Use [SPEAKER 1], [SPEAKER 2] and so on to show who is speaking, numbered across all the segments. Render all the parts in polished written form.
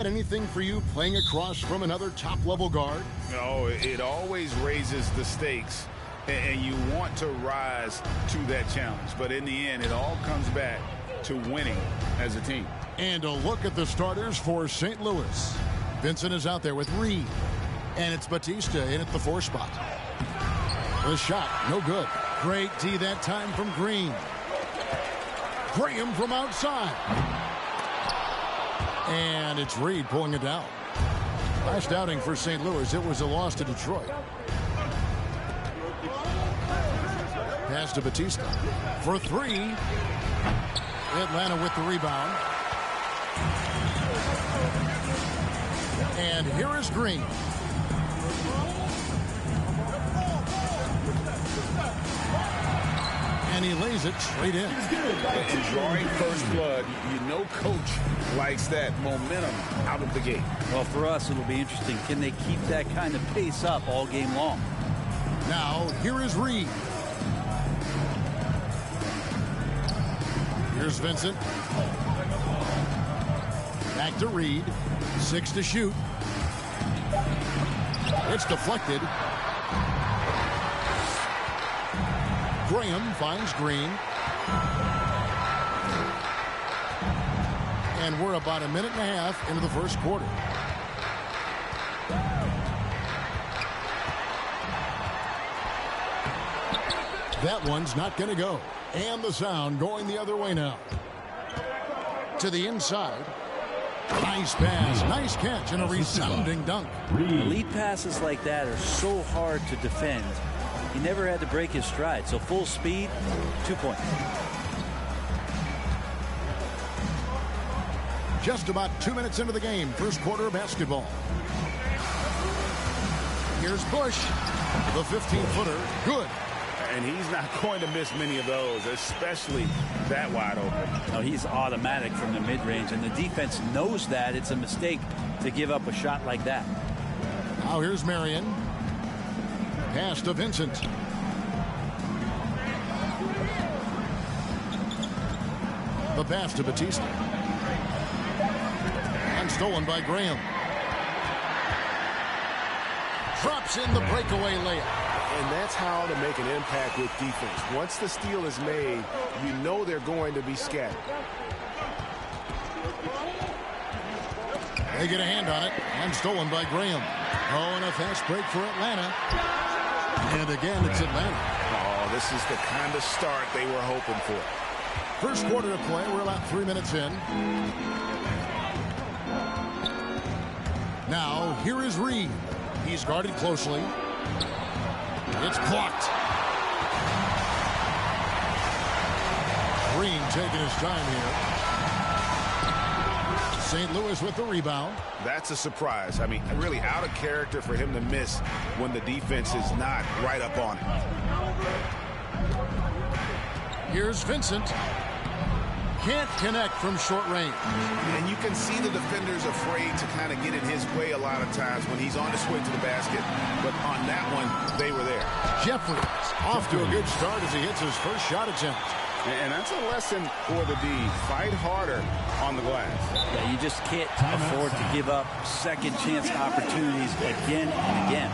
[SPEAKER 1] Anything for you playing across from another top-level guard?
[SPEAKER 2] No, it always raises the stakes, and you want to rise to that challenge. But in the end, it all comes back to winning as a team.
[SPEAKER 1] And a look at the starters for St. Louis. Vincent is out there with Reed. And it's Batista in at the 4 spot. The shot, no good. Great D that time from Green. Graham from outside. And it's Reed pulling it down. Last outing for St. Louis, it was a loss to Detroit. Pass to Batista for 3. Atlanta with the rebound. And here is Green. And he lays it straight in.
[SPEAKER 2] And drawing first blood, you know coach likes that momentum out of the gate.
[SPEAKER 3] Well, for us, it'll be interesting. Can they keep that kind of pace up all game long?
[SPEAKER 1] Now, here is Reed. Here's Vincent. Back to Reed. 6 to shoot. It's deflected. Graham finds Green. And we're about a minute and a half into the first quarter. That one's not going to go. And the sound going the other way now. To the inside. Nice pass, nice catch, and a resounding dunk.
[SPEAKER 3] Elite passes like that are so hard to defend. He never had to break his stride, so full speed, 2 points.
[SPEAKER 1] Just about 2 minutes into the game, first quarter of basketball. Here's Bush, the 15-footer, good.
[SPEAKER 2] And he's not going to miss many of those, especially that wide open.
[SPEAKER 3] No, he's automatic from the mid-range, and the defense knows that. It's a mistake to give up a shot like that.
[SPEAKER 1] Now here's Marion. Pass to Vincent. The pass to Batista. And stolen by Graham. Drops in the breakaway layup.
[SPEAKER 4] And that's how to make an impact with defense. Once the steal is made, you know they're going to be scattered.
[SPEAKER 1] They get a hand on it, and stolen by Graham. Oh, and a fast break for Atlanta. And again, it's Atlanta.
[SPEAKER 2] Oh, this is the kind of start they were hoping for.
[SPEAKER 1] First quarter of play, we're about 3 minutes in. Now, here is Reed. He's guarded closely. It's blocked. Green taking his time here. St. Louis with the rebound.
[SPEAKER 2] That's a surprise. I mean, really out of character for him to miss when the defense is not right up on him.
[SPEAKER 1] Here's Vincent. Can't connect from short range.
[SPEAKER 2] And you can see the defenders afraid to kind of get in his way a lot of times when he's on his way to the basket. But on that one, they were there.
[SPEAKER 1] Jeffries off to a good start as he hits his first shot attempt.
[SPEAKER 2] And that's a lesson for the D. Fight harder on the glass.
[SPEAKER 3] Yeah, you just can't afford to give up second chance opportunities again and again.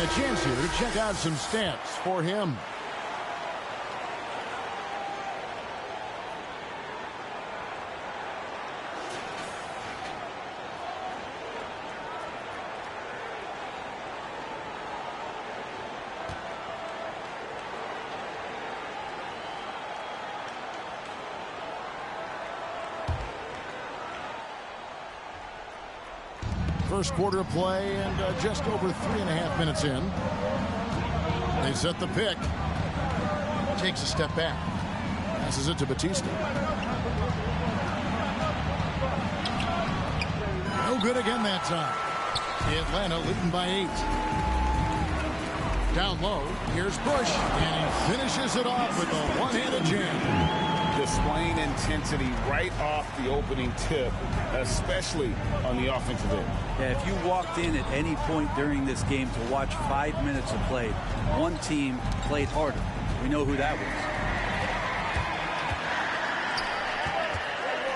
[SPEAKER 1] And a chance here to check out some stats for him. First quarter of play and just over 3.5 minutes in. They set the pick. Takes a step back. Passes it to Batista. No good again that time. Atlanta leading by 8. Down low, here's Bush, and he finishes it off with a one-handed jam.
[SPEAKER 2] Displaying intensity right off the opening tip, especially on the offensive end.
[SPEAKER 3] Yeah, if you walked in at any point during this game to watch 5 minutes of play, one team played harder. We know who that was.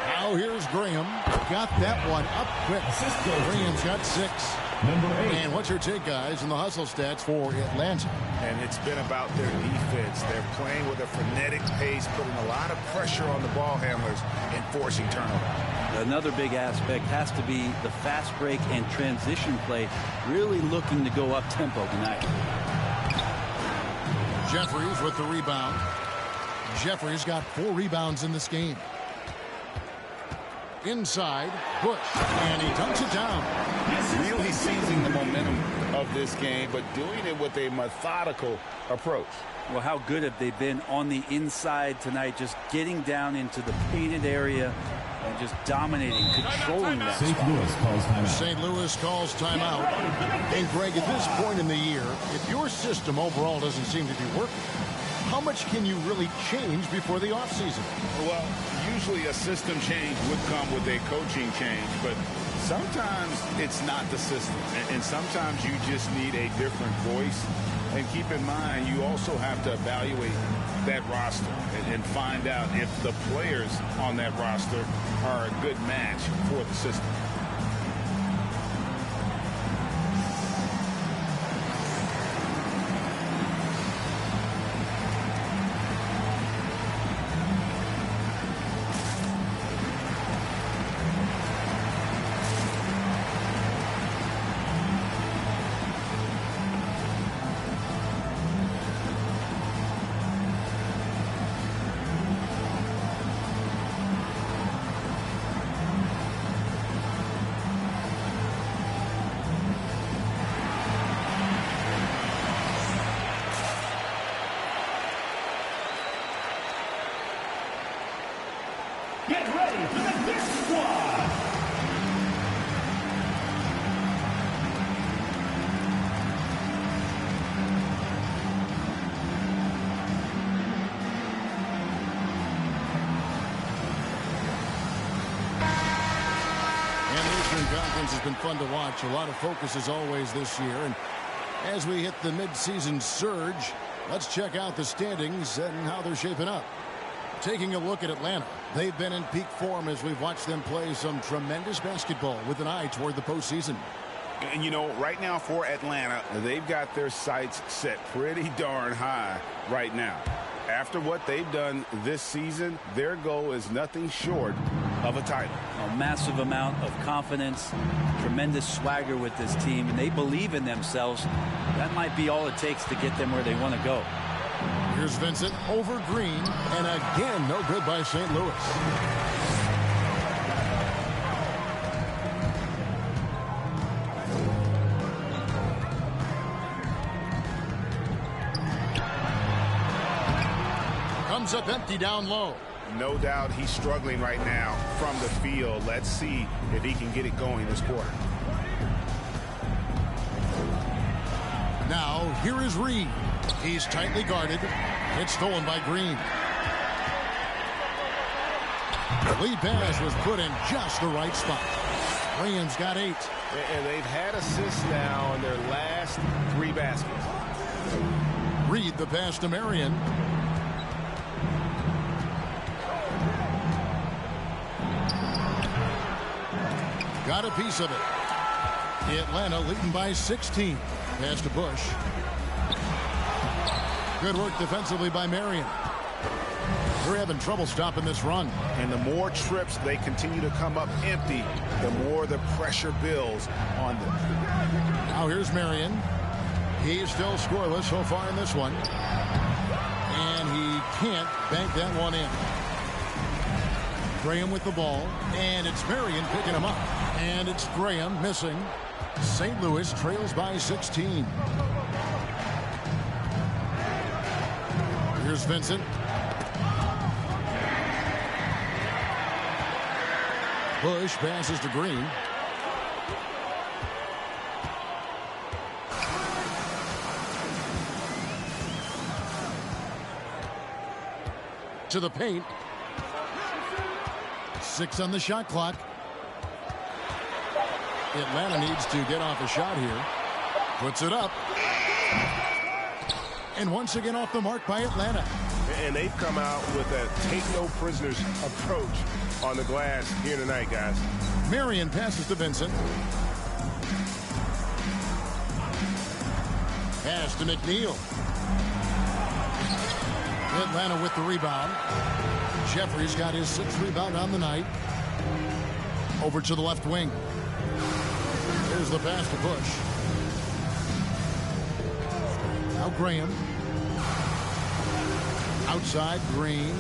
[SPEAKER 1] Now here's Graham. Got that one up quick. Graham's got 6. And what's your take, guys, in the hustle stats for Atlanta?
[SPEAKER 4] And it's been about their defense. They're playing with a frenetic pace, putting a lot of pressure on the ball handlers and forcing turnovers.
[SPEAKER 3] Another big aspect has to be the fast break and transition play, really looking to go up tempo tonight.
[SPEAKER 1] Jeffries with the rebound. Jeffries got 4 rebounds in this game. Inside, Bush, and he dunks it down.
[SPEAKER 2] Really seizing the momentum of this game, but doing it with a methodical approach.
[SPEAKER 3] Well, how good have they been on the inside tonight, just getting down into the painted area and just dominating, controlling that.
[SPEAKER 1] St. Louis calls timeout. And Greg, at this point in the year, if your system overall doesn't seem to be working, how much can you really change before the offseason?
[SPEAKER 2] Well, usually a system change would come with a coaching change, but sometimes it's not the system, and sometimes you just need a different voice. And keep in mind, you also have to evaluate that roster and find out if the players on that roster are a good match for the system.
[SPEAKER 5] Get ready for the big squad.
[SPEAKER 1] And the Eastern Conference has been fun to watch. A lot of focus as always this year. And as we hit the midseason surge, let's check out the standings and how they're shaping up. Taking a look at Atlanta, they've been in peak form as we've watched them play some tremendous basketball with an eye toward the postseason.
[SPEAKER 2] And, you know, right now for Atlanta, they've got their sights set pretty darn high right now. After what they've done this season, their goal is nothing short of a title.
[SPEAKER 3] A massive amount of confidence, tremendous swagger with this team, and they believe in themselves. That might be all it takes to get them where they want to go.
[SPEAKER 1] Here's Vincent over Green, and again, no good by St. Louis. Comes up empty down low.
[SPEAKER 4] No doubt he's struggling right now from the field. Let's see if he can get it going this quarter.
[SPEAKER 1] Now, here is Reed. He's tightly guarded. It's stolen by Green. The lead pass was put in just the right spot. Graham's got 8.
[SPEAKER 4] And they've had assists now on their last 3 baskets.
[SPEAKER 1] Reed the pass to Marion. Got a piece of it. Atlanta leading by 16. Pass to Bush. Good work defensively by Marion. They're having trouble stopping this run.
[SPEAKER 4] And the more trips they continue to come up empty, the more the pressure builds on them.
[SPEAKER 1] Now here's Marion. He's still scoreless so far in this one. And he can't bank that one in. Graham with the ball. And it's Marion picking him up. And it's Graham missing. St. Louis trails by 16. Here's Vincent. Bush passes to Green. To the paint. 6 on the shot clock. Atlanta needs to get off a shot here. Puts it up. And once again off the mark by Atlanta.
[SPEAKER 4] And they've come out with a take-no-prisoners approach on the glass here tonight, guys.
[SPEAKER 1] Marion passes to Vincent. Pass to McNeil. Atlanta with the rebound. Jeffries got his 6th rebound on the night. Over to the left wing. Here's the pass to Bush. Now Graham. Outside, Green.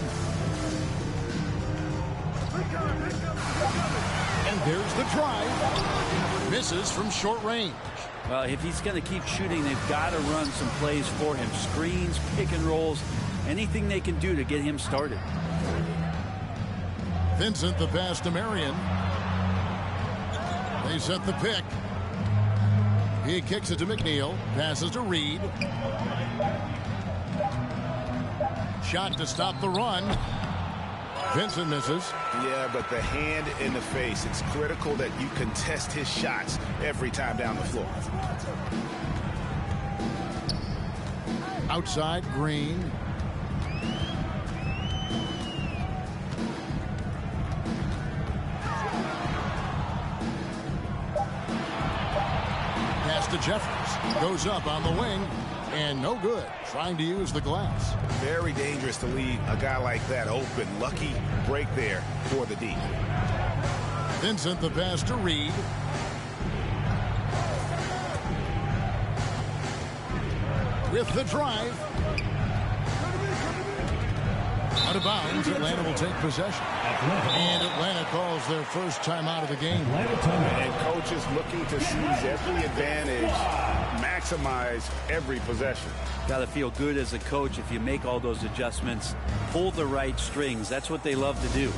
[SPEAKER 1] And there's the drive. Misses from short range.
[SPEAKER 3] Well, if he's going to keep shooting, they've got to run some plays for him. Screens, pick and rolls, anything they can do to get him started.
[SPEAKER 1] Vincent, the pass to Marion. They set the pick. He kicks it to McNeil. Passes to Reed. Shot to stop the run. Vincent misses.
[SPEAKER 4] Yeah, but the hand in the face. It's critical that you contest his shots every time down the floor.
[SPEAKER 1] Outside, Green. Pass to Jeffries. Goes up on the wing. And no good. Trying to use the glass.
[SPEAKER 4] Very dangerous to leave a guy like that open. Lucky break there for the D.
[SPEAKER 1] Vincent, the pass to Reed. With the drive. Out of bounds. Atlanta will take possession. And Atlanta calls their first timeout of the game.
[SPEAKER 4] And coaches looking to seize every advantage, maximize every possession.
[SPEAKER 3] Got to feel good as a coach if you make all those adjustments, pull the right strings. That's what they love to do.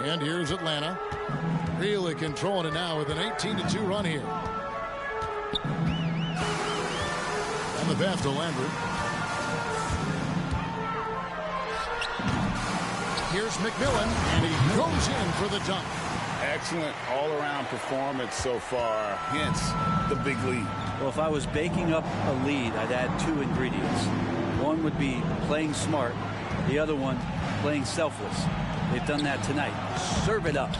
[SPEAKER 1] And here's Atlanta. Really controlling it now with an 18-2 run here. And the pass to Lambert. Here's McMillan, and he goes in for the dunk.
[SPEAKER 2] Excellent all-around performance so far, hence the big lead.
[SPEAKER 3] Well, if I was baking up a lead, I'd add two ingredients. One would be playing smart. The other one, playing selfless. They've done that tonight. Serve it up.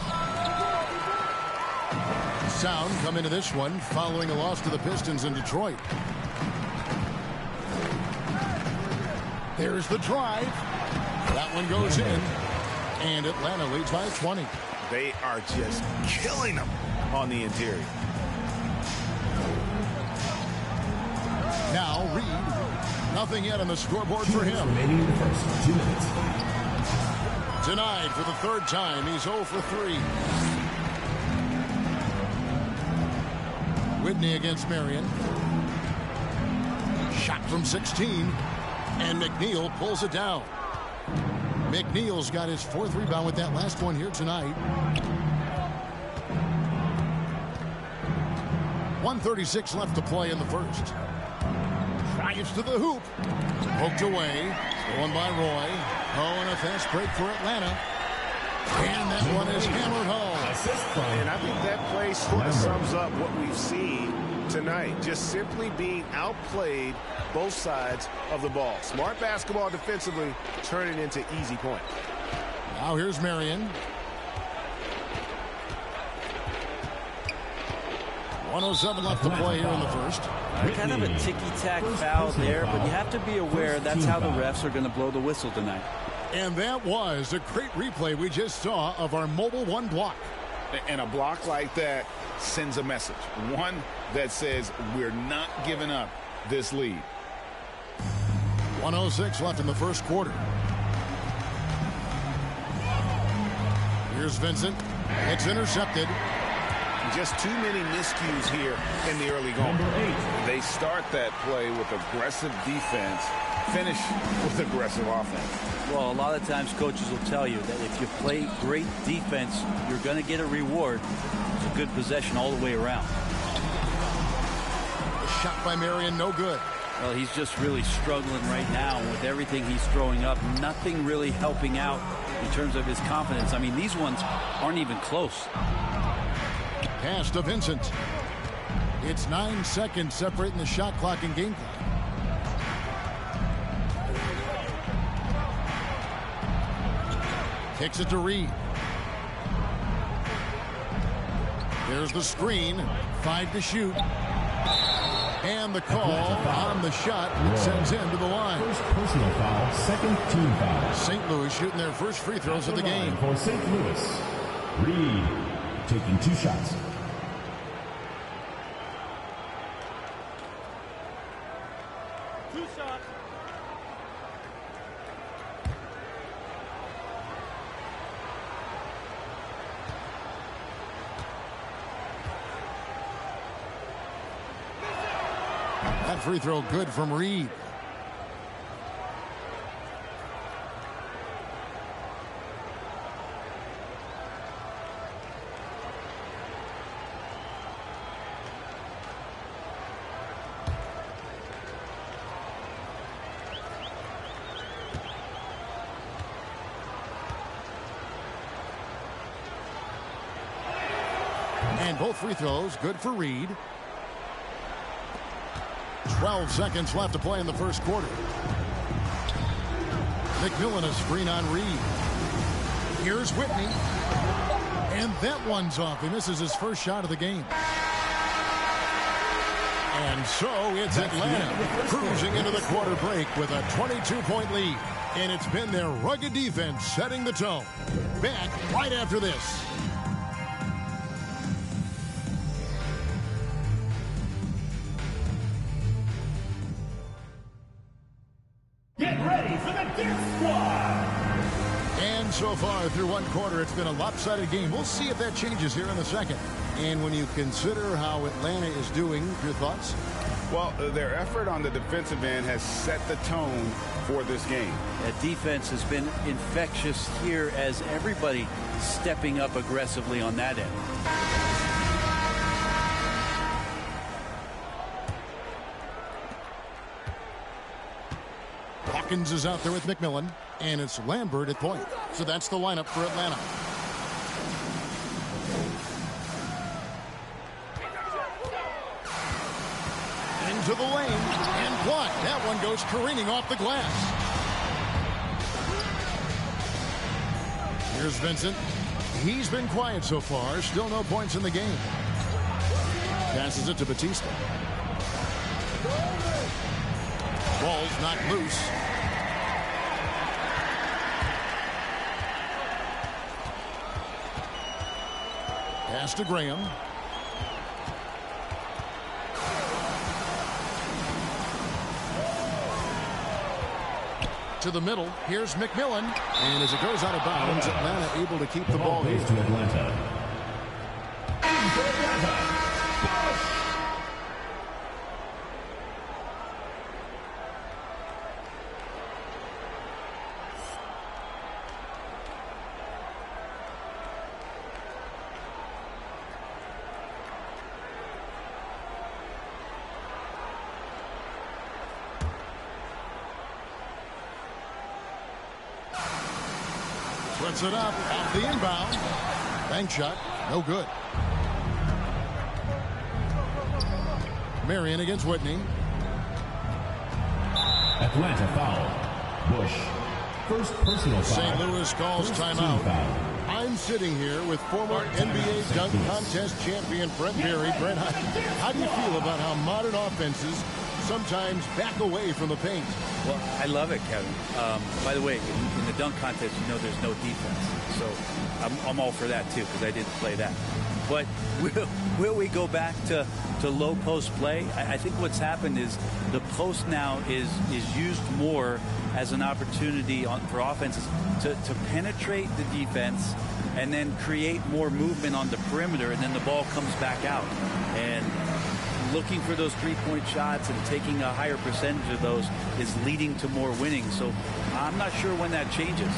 [SPEAKER 1] Sound come into this one following a loss to the Pistons in Detroit. There's the drive. That one goes in. And Atlanta leads by 20.
[SPEAKER 4] They are just killing them on the interior.
[SPEAKER 1] Now Reed. Nothing yet on the scoreboard for him.
[SPEAKER 5] Remaining in the first 2 minutes.
[SPEAKER 1] Denied for the third time. He's 0 for 3. Whitney against Marion. Shot from 16. And McNeil pulls it down. McNeil's got his 4th rebound with that last one here tonight. 1:36 left to play in the first. Drives to the hoop. Poked away. Stolen by Roy. Oh, and a fast break for Atlanta. And that one is hammered home.
[SPEAKER 4] And I think that play sort of sums up what we've seen tonight. Just simply being outplayed both sides of the ball. Smart basketball defensively, turning into easy points.
[SPEAKER 1] Now here's Marion. 1:07 left to play here in the first.
[SPEAKER 3] Kind of a ticky-tack foul there, but you have to be aware that's how the refs are going to blow the whistle tonight.
[SPEAKER 1] And that was a great replay we just saw of our Mobile One block.
[SPEAKER 2] And a block like that sends a message. One that says we're not giving up this lead.
[SPEAKER 1] 1:06 left in the first quarter. Here's Vincent. It's intercepted.
[SPEAKER 2] Just too many miscues here in the early going. They start that play with aggressive defense, finish with aggressive offense.
[SPEAKER 3] Well, a lot of times coaches will tell you that if you play great defense, you're going to get a reward. It's a good possession all the way around.
[SPEAKER 1] A shot by Marion, no good.
[SPEAKER 3] Well, he's just really struggling right now with everything he's throwing up. Nothing really helping out in terms of his confidence. I mean, these ones aren't even close.
[SPEAKER 1] Pass to Vincent. It's 9 seconds separating the shot clock and game clock. Kicks it to Reed. There's the screen. 5 to shoot. And the call on the shot that sends him to the line.
[SPEAKER 5] First personal foul, second team foul.
[SPEAKER 1] St. Louis shooting their first free throws of the game.
[SPEAKER 5] For St. Louis, Reed taking 2 shots.
[SPEAKER 1] That free throw good from Reed. And both free throws good for Reed. 12 seconds left to play in the first quarter. McMillan a screen on Reed. Here's Whitney. And that one's off. He misses his first shot of the game. And so it's Atlanta cruising into the quarter break with a 22-point lead. And it's been their rugged defense setting the tone. Back right after this.
[SPEAKER 5] Get ready for the Dick Squad!
[SPEAKER 1] And so far through one quarter, it's been a lopsided game. We'll see if that changes here in the second. And when you consider how Atlanta is doing, your thoughts?
[SPEAKER 2] Well, their effort on the defensive end has set the tone for this game.
[SPEAKER 3] That defense has been infectious here as everybody stepping up aggressively on that end.
[SPEAKER 1] Hawkins is out there with McMillan, and it's Lambert at point. So that's the lineup for Atlanta. Into the lane and blocked. That one goes careening off the glass. Here's Vincent. He's been quiet so far. Still no points in the game. Passes it to Batista. Ball's knocked loose. Pass to Graham. To the middle. Here's McMillan. And as it goes out of bounds, Atlanta able to keep the ball here.
[SPEAKER 5] To Atlanta.
[SPEAKER 1] Puts it up off the inbound. Bank shot, no good. Marion against Whitney.
[SPEAKER 5] Atlanta foul. Bush. First personal foul.
[SPEAKER 1] St. Louis calls timeout. I'm sitting here with former NBA dunk contest champion Brent Berry. Brent, how do you feel about how modern offenses sometimes back away from the paint?
[SPEAKER 3] Well, I love it, Kevin. By the way, in the dunk contest, you know there's no defense. So I'm all for that, too, because I didn't play that. But will we go back to low post play? I think what's happened is the post now is used more as an opportunity for offenses to penetrate the defense and then create more movement on the perimeter, and then the ball comes back out. And looking for those three-point shots and taking a higher percentage of those is leading to more winning. So I'm not sure when that changes.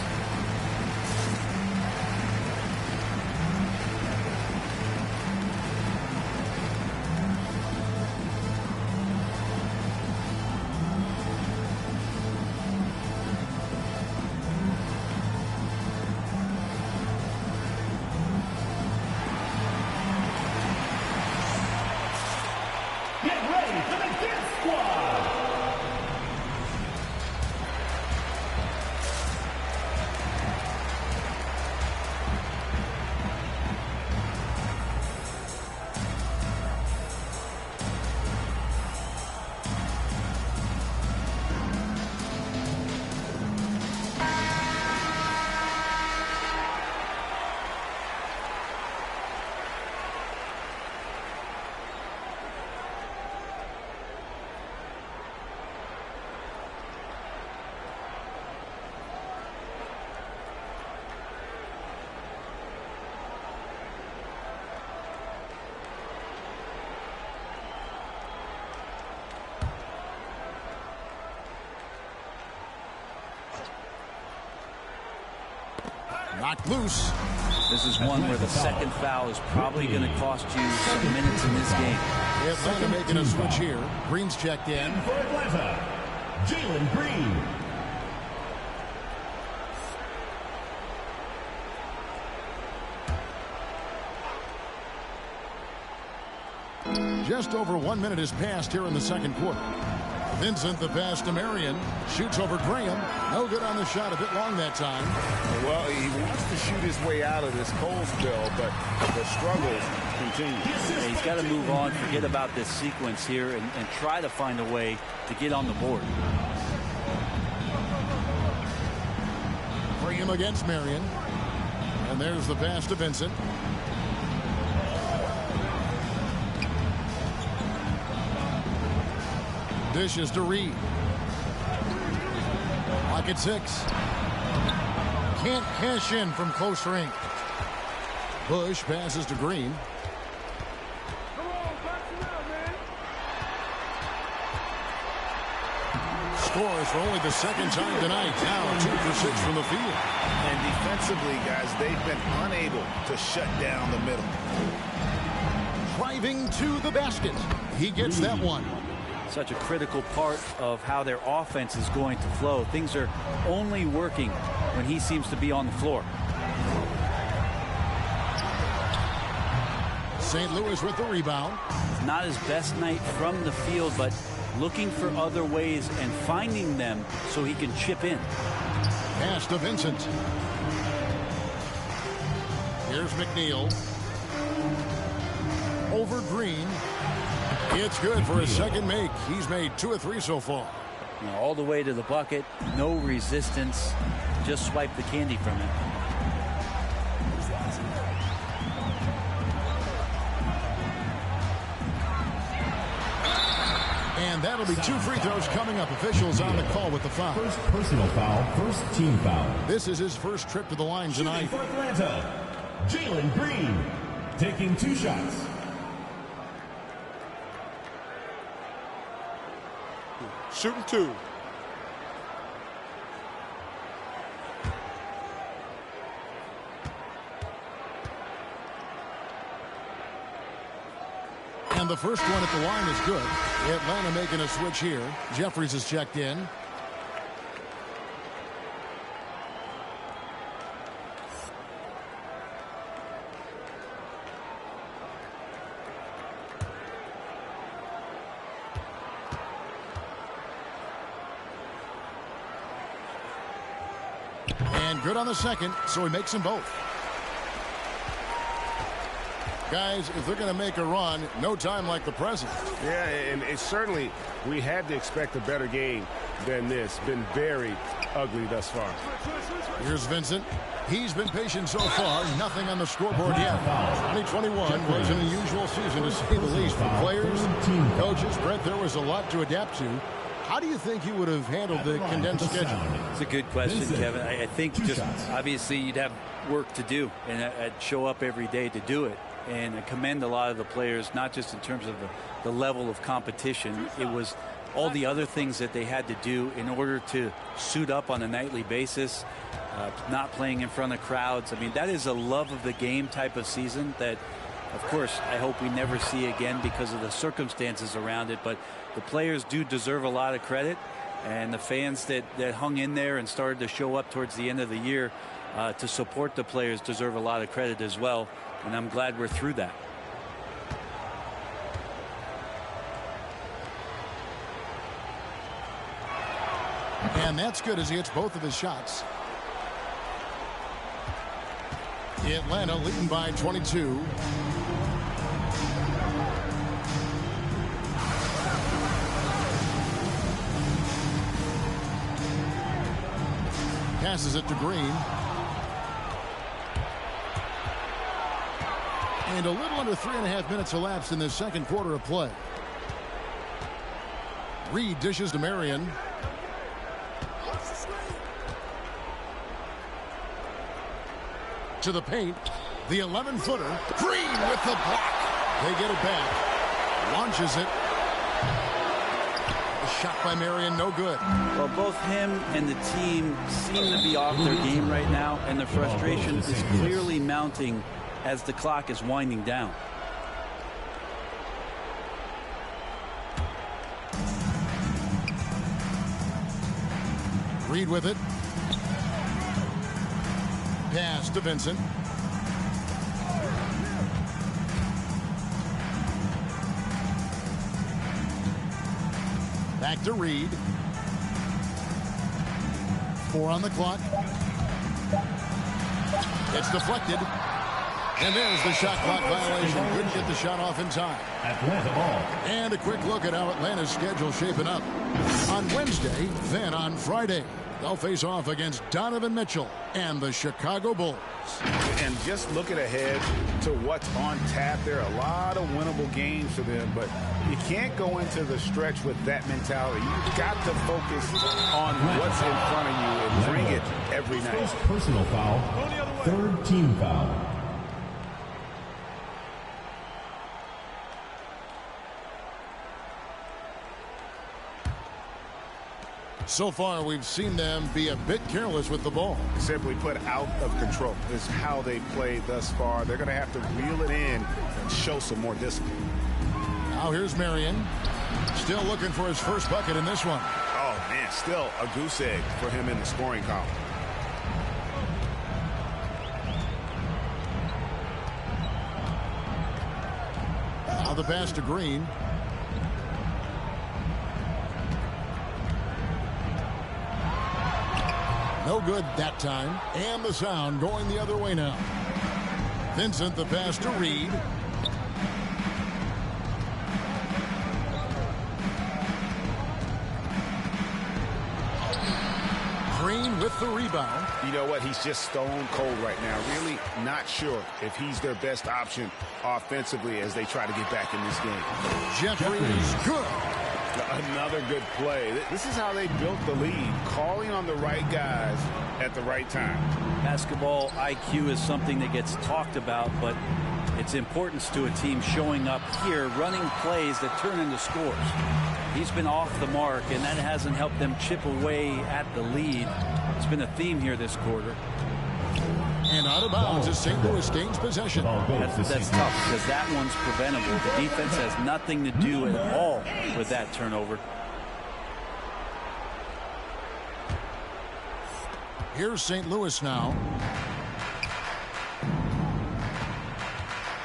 [SPEAKER 1] Knocked loose.
[SPEAKER 3] This is one where the second foul is probably going to cost you some minutes in this game.
[SPEAKER 1] Atlanta making a switch here. Green's checked in.
[SPEAKER 5] For Atlanta, Jalen Green.
[SPEAKER 1] Just over 1 minute has passed here in the second quarter. Vincent, the pass to Marion. Shoots over Graham. No good on the shot. A bit long that time.
[SPEAKER 2] Well, he wants to shoot his way out of this cold spell, but the struggles continue.
[SPEAKER 3] Yeah, he's got to move on, forget about this sequence here, and try to find a way to get on the board.
[SPEAKER 1] Graham against Marion. And there's the pass to Vincent. Dishes to Reed. Lock at 6. Can't cash in from close range. Bush passes to Green. Scores for only the second time tonight. Now 2 for 6 from the field.
[SPEAKER 2] And defensively, guys, they've been unable to shut down the middle.
[SPEAKER 1] Driving to the basket. He gets that one.
[SPEAKER 3] such a critical part of how their offense is going to flow. Things are only working when he seems to be on the floor.
[SPEAKER 1] St. Louis with the rebound.
[SPEAKER 3] Not his best night from the field, but looking for other ways and finding them so he can chip in.
[SPEAKER 1] Pass to Vincent. Here's McNeil. Over Green. It's good for his second make. He's made 2 of 3 so far.
[SPEAKER 3] All the way to the bucket. No resistance. Just swipe the candy from it.
[SPEAKER 1] And that'll be 2 free throws coming up. Officials on the call with the foul.
[SPEAKER 5] First personal foul, first team foul.
[SPEAKER 1] This is his first trip to the line tonight.
[SPEAKER 5] For Atlanta, Jalen Green taking 2 shots.
[SPEAKER 4] Shooting 2.
[SPEAKER 1] And the first one at the line is good. Atlanta making a switch here. Jeffries is checked in. And good on the second, so he makes them both. Guys, if they're going to make a run, no time like the present.
[SPEAKER 4] Yeah, and it's certainly, we had to expect a better game than this. Been very ugly thus far.
[SPEAKER 1] Here's Vincent. He's been patient so far. Nothing on the scoreboard yet. 2021 was an unusual season, to say the least, for players, coaches. Brett, there was a lot to adapt to. How do you think you would have handled the condensed schedule?
[SPEAKER 3] It's a good question, Kevin. I think just obviously you'd have work to do, and I'd show up every day to do it. And I commend a lot of the players, not just in terms of the level of competition. It was all the other things that they had to do in order to suit up on a nightly basis, not playing in front of crowds. I mean, that is a love of the game type of season that, of course, I hope we never see again because of the circumstances around it. But the players do deserve a lot of credit, and the fans that hung in there and started to show up towards the end of the year to support the players deserve a lot of credit as well. And I'm glad we're through that.
[SPEAKER 1] And that's good as he hits both of his shots. Atlanta leading by 22. Passes it to Green. And a little under 3.5 minutes elapsed in this second quarter of play. Reed dishes to Marion. To the paint. The 11-footer. Green with the block. They get it back. Launches it. A shot by Marion, no good.
[SPEAKER 3] Well, both him and the team seem to be off their game right now, and the frustration is clearly mounting as the clock is winding down.
[SPEAKER 1] Reed with it. Pass to Vincent. Back to Reed. 4 on the clock. It's deflected. And there's the shot clock violation. Couldn't get the shot off in time.
[SPEAKER 5] Atlanta ball.
[SPEAKER 1] And a quick look at how Atlanta's schedule shaping up. On Wednesday, then on Friday, they'll face off against Donovan Mitchell and the Chicago Bulls.
[SPEAKER 2] And just looking ahead to what's on tap, there are a lot of winnable games for them, but you can't go into the stretch with that mentality. You've got to focus on what's in front of you and bring it every night.
[SPEAKER 5] First personal foul, third team foul.
[SPEAKER 1] So far, we've seen them be a bit careless with the ball.
[SPEAKER 2] Simply put, out of control is how they played thus far. They're going to have to reel it in and show some more discipline.
[SPEAKER 1] Now here's Marion. Still looking for his first bucket in this one.
[SPEAKER 4] Oh, man, still a goose egg for him in the scoring column.
[SPEAKER 1] Now the pass to Green. No good that time. And the sound going the other way now. Vincent, the pass to Reed. Green with the rebound.
[SPEAKER 4] You know what? He's just stone cold right now. Really not sure if he's their best option offensively as they try to get back in this game.
[SPEAKER 1] Jeffries, good.
[SPEAKER 4] Another good play. This is how they built the lead, calling on the right guys at the right time.
[SPEAKER 3] Basketball IQ is something that gets talked about, but its importance to a team showing up here, running plays that turn into scores. He's been off the mark, and that hasn't helped them chip away at the lead. It's been a theme here this quarter.
[SPEAKER 1] And out of bounds as St. Louis gains possession.
[SPEAKER 3] That's tough because that one's preventable. The defense has nothing to do at all with that turnover.
[SPEAKER 1] Here's St. Louis now.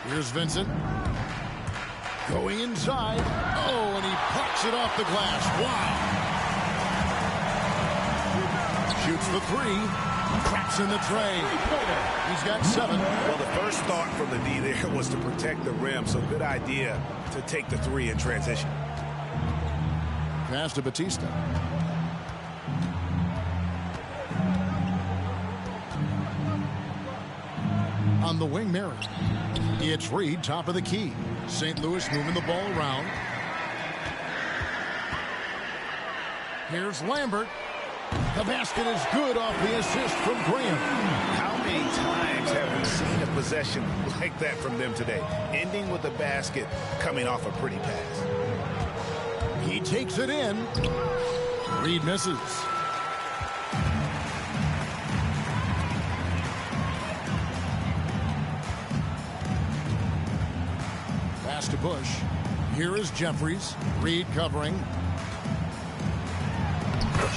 [SPEAKER 1] Here's Vincent. Going inside. Oh, and he pucks it off the glass. Wow. Shoots the three. Cracks in the tray. He's got 7.
[SPEAKER 4] Well, the first thought from the D there was to protect the rim, so good idea to take the 3 in transition.
[SPEAKER 1] Pass to Batista. On the wing, Mary. It's Reed, top of the key. St. Louis moving the ball around. Here's Lambert. The basket is good off the assist from Graham.
[SPEAKER 4] How many times have we seen a possession like that from them today? Ending with a basket, coming off a pretty pass.
[SPEAKER 1] He takes it in. Reed misses. Pass to Bush. Here is Jeffries. Reed covering.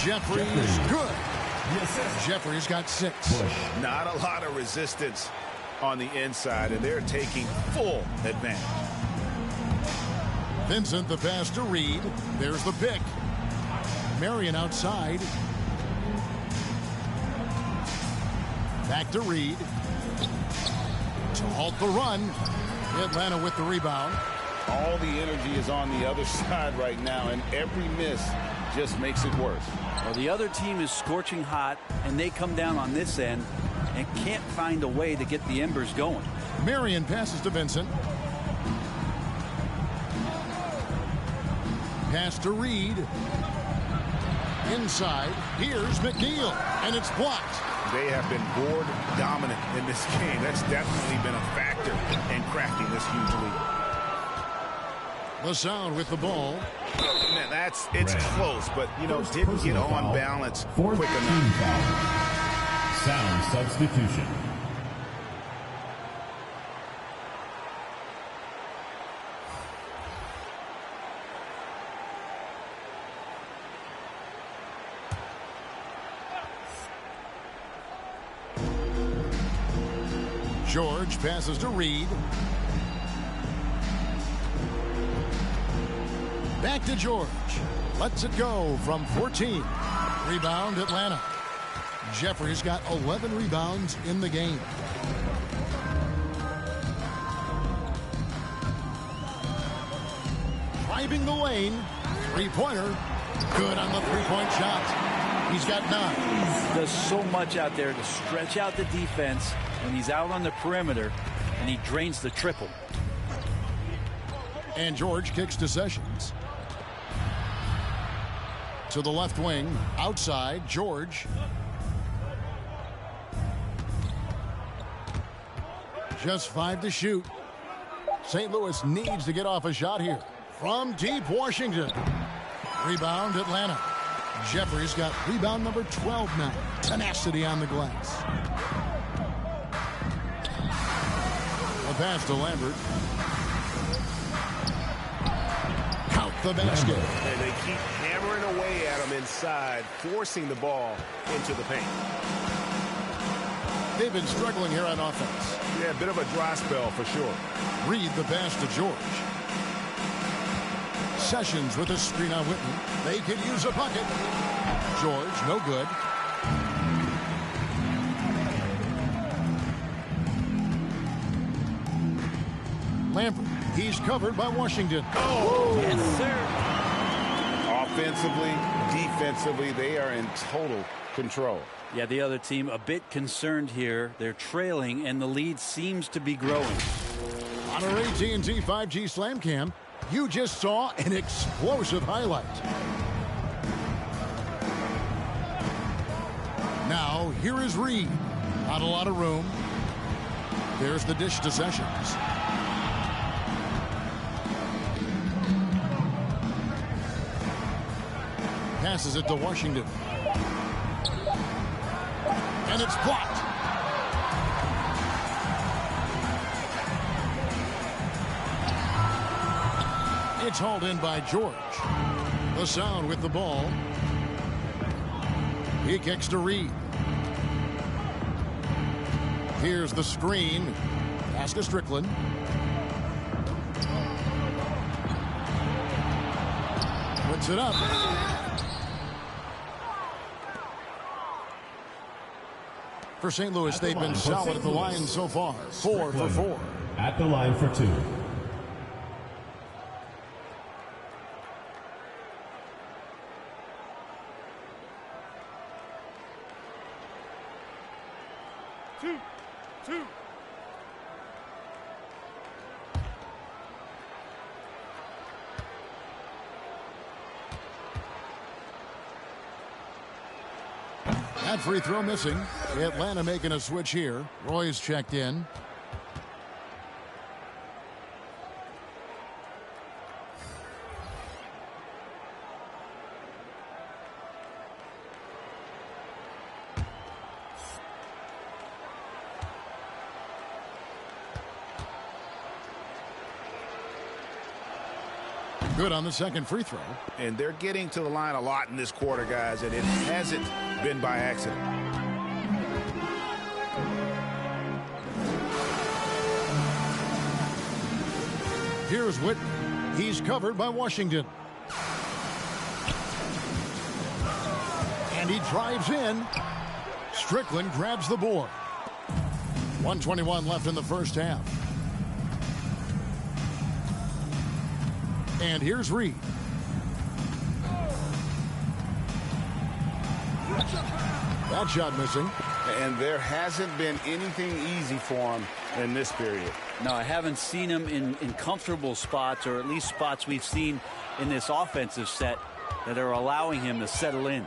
[SPEAKER 1] Jeffries, good. Jeffries got 6.
[SPEAKER 4] Not a lot of resistance on the inside, and they're taking full advantage.
[SPEAKER 1] Vincent, the pass to Reed. There's the pick. Marion outside. Back to Reed. To halt the run. Atlanta with the rebound.
[SPEAKER 2] All the energy is on the other side right now, and every miss just makes it worse.
[SPEAKER 3] Well, the other team is scorching hot, and they come down on this end and can't find a way to get the embers going.
[SPEAKER 1] Marion passes to Vincent. Pass to Reed. Inside. Here's McNeil, and it's blocked.
[SPEAKER 4] They have been board dominant in this game. That's definitely been a factor in crafting this huge lead.
[SPEAKER 1] LaSalle with the ball.
[SPEAKER 4] Man, it's close, but didn't get on balance quick enough.
[SPEAKER 5] Sound substitution.
[SPEAKER 1] George passes to Reed. Back to George. Lets it go from 14. Rebound, Atlanta. Jeffries got 11 rebounds in the game. Driving the lane. Three-pointer. Good on the three-point shot. He's got 9.
[SPEAKER 3] Does so much out there to stretch out the defense when he's out on the perimeter, and he drains the triple.
[SPEAKER 1] And George kicks to Sessions. To the left wing, outside, George. Just 5 to shoot. St. Louis needs to get off a shot here. From deep, Washington. Rebound, Atlanta. Jeffries got rebound number 12 now. Tenacity on the glass. A pass to Lambert. Count the basket.
[SPEAKER 4] And they keep hammering away at him inside, forcing the ball into the paint.
[SPEAKER 1] They've been struggling here on offense.
[SPEAKER 4] Yeah, a bit of a dry spell for sure.
[SPEAKER 1] Reed the pass to George. Sessions with a screen on Whitten. They could use a bucket. George, no good. Lambert, he's covered by Washington.
[SPEAKER 4] Oh!
[SPEAKER 3] Yes, sir.
[SPEAKER 2] Offensively, defensively, they are in total control.
[SPEAKER 3] Yeah, the other team a bit concerned here. They're trailing, and the lead seems to be growing.
[SPEAKER 1] On our AT&T 5G Slam Cam, you just saw an explosive highlight. Now, here is Reed. Not a lot of room. There's the dish to Sessions. Passes it to Washington. And it's blocked. It's hauled in by George. The Sound with the ball. He kicks to Reed. Here's the screen. Pass to Strickland. Puts it up. For St. Louis, they've been solid at the line so far. 4 for 4.
[SPEAKER 5] At the line for 2.
[SPEAKER 1] That free throw missing. Atlanta making a switch here. Roy's checked in. Good on the second free throw.
[SPEAKER 4] And they're getting to the line a lot in this quarter, guys, and it hasn't been by accident.
[SPEAKER 1] Here's Whitten. He's covered by Washington. And he drives in. Strickland grabs the board. 1:21 left in the first half. And here's Reed. That shot missing.
[SPEAKER 2] And there hasn't been anything easy for him in this period.
[SPEAKER 3] No, I haven't seen him in comfortable spots, or at least spots we've seen in this offensive set that are allowing him to settle in.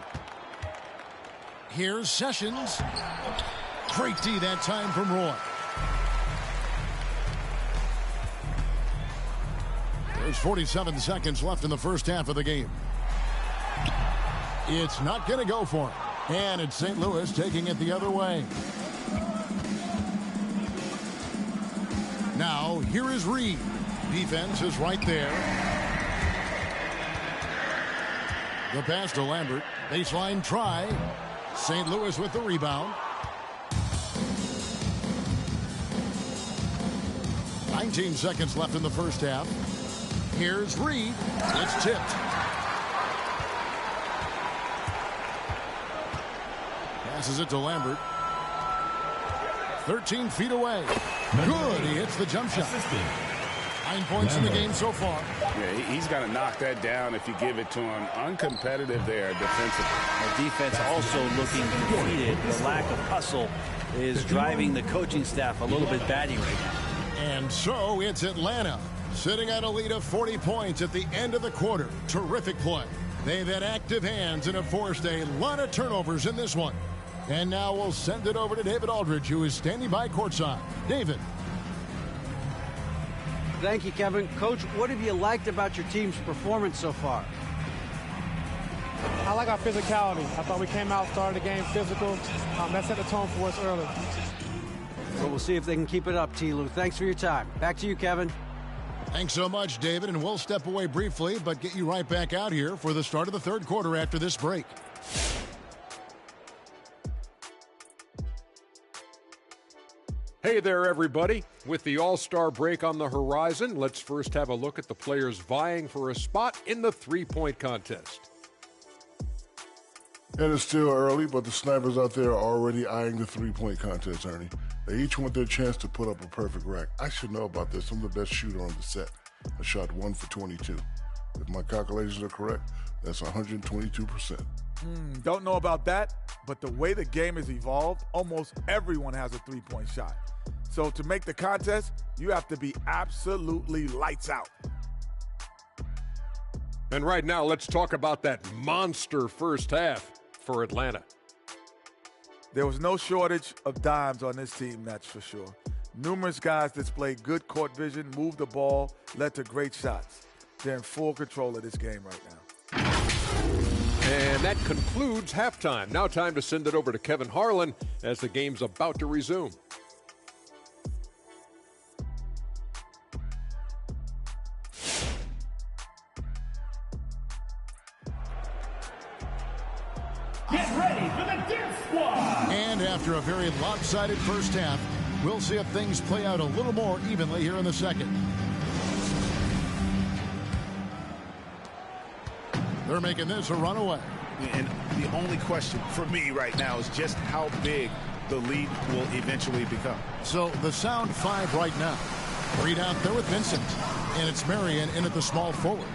[SPEAKER 1] Here's Sessions. Great D that time from Roy. There's 47 seconds left in the first half of the game. It's not going to go for him. And it's St. Louis taking it the other way. Now, here is Reed. Defense is right there. The pass to Lambert. Baseline try. St. Louis with the rebound. 19 seconds left in the first half. Here's Reed. It's tipped. Passes it to Lambert. 13 feet away. Good. He hits the jump shot. 9 points in the game so far.
[SPEAKER 2] Yeah, he's got to knock that down if you give it to him. Uncompetitive there defensively.
[SPEAKER 3] The defense also looking defeated. The lack of hustle is driving the coaching staff a little bit batty right now.
[SPEAKER 1] And so it's Atlanta sitting at a lead of 40 points at the end of the quarter. Terrific play. They've had active hands and have forced a lot of turnovers in this one. And now we'll send it over to David Aldridge, who is standing by courtside. David.
[SPEAKER 6] Thank you, Kevin. Coach, what have you liked about your team's performance so far?
[SPEAKER 7] I like our physicality. I thought we came out, started the game physical. That set the tone for us early.
[SPEAKER 6] Well, we'll see if they can keep it up, T. Lou. Thanks for your time. Back to you, Kevin.
[SPEAKER 1] Thanks so much, David, and we'll step away briefly, but get you right back out here for the start of the third quarter after this break.
[SPEAKER 8] Hey there, everybody. With the All-Star break on the horizon, let's first have a look at the players vying for a spot in the three-point contest.
[SPEAKER 9] And it's still early, but the snipers out there are already eyeing the three-point contest, Ernie. They each want their chance to put up a perfect rack. I should know about this. I'm the best shooter on the set. I shot 1 for 22. If my calculations are correct, that's 122%.
[SPEAKER 10] Don't know about that, but the way the game has evolved, almost everyone has a three-point shot. So to make the contest, you have to be absolutely lights out.
[SPEAKER 8] And right now, let's talk about that monster first half for Atlanta.
[SPEAKER 10] There was no shortage of dimes on this team, that's for sure. Numerous guys displayed good court vision, moved the ball, led to great shots. They're in full control of this game right now.
[SPEAKER 8] And that concludes halftime. Now time to send it over to Kevin Harlan as the game's about to resume.
[SPEAKER 5] Get ready for the Dance Squad!
[SPEAKER 1] And after a very lopsided first half, we'll see if things play out a little more evenly here in the second. They're making this a runaway.
[SPEAKER 2] And the only question for me right now is just how big the lead will eventually become.
[SPEAKER 1] So the sound 5 right now. Reed out there with Vincent. And it's Marion in at the small forward.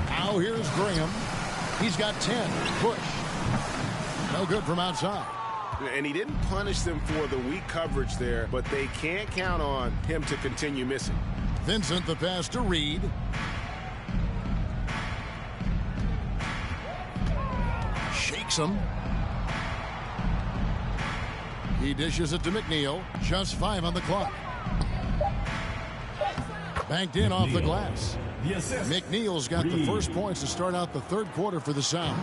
[SPEAKER 1] Now here's Graham. He's got 10. Push. No good from outside.
[SPEAKER 4] And he didn't punish them for the weak coverage there, but they can't count on him to continue missing.
[SPEAKER 1] Vincent, the pass to Reed. Shakes him. He dishes it to McNeil. Just 5 on the clock. Banked in off the glass. McNeil's got the first points to start out the third quarter for the Sound.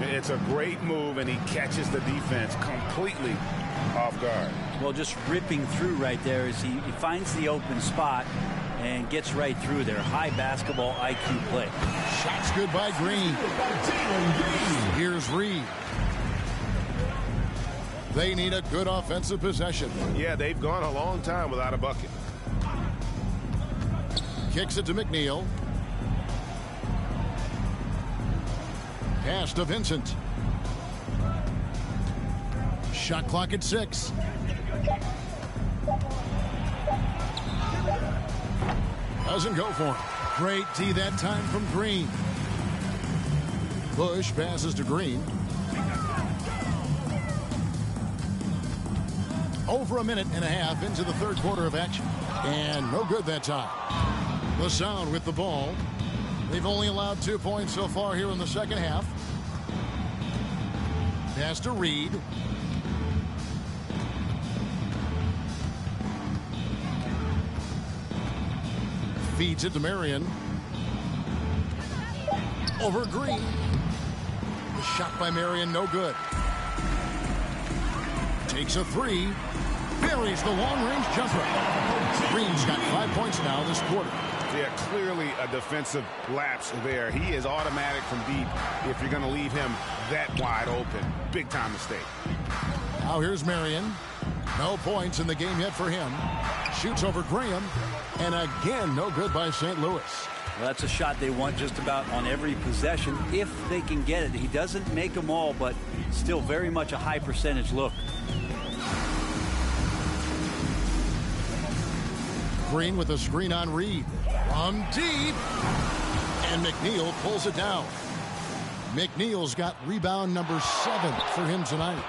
[SPEAKER 2] It's a great move, and he catches the defense completely off guard.
[SPEAKER 3] Well, just ripping through right there as he finds the open spot and gets right through there. High basketball IQ play.
[SPEAKER 1] Shots good by Green. Here's Reed. They need a good offensive possession.
[SPEAKER 4] Yeah, they've gone a long time without a bucket.
[SPEAKER 1] Kicks it to McNeil. Pass to Vincent. Shot clock at 6. Doesn't go for him. Great D that time from Green. Bush passes to Green. Over a minute and a half into the third quarter of action. And no good that time. The Sound with the ball. They've only allowed 2 points so far here in the second half. Pass to Reed. Feeds it to Marion. Over Green. The shot by Marion, no good. Takes a 3. Buries the long-range jumper. Green's got 5 points now this quarter.
[SPEAKER 4] Yeah, clearly a defensive lapse there. He is automatic from deep if you're going to leave him that wide open. Big time mistake.
[SPEAKER 1] Now here's Marion. No points in the game yet for him. Shoots over Graham. And again, no good by St. Louis.
[SPEAKER 3] Well, that's a shot they want just about on every possession if they can get it. He doesn't make them all, but still very much a high percentage look.
[SPEAKER 1] Green with a screen on Reed. From deep. And McNeil pulls it down. McNeil's got rebound number 7 for him tonight.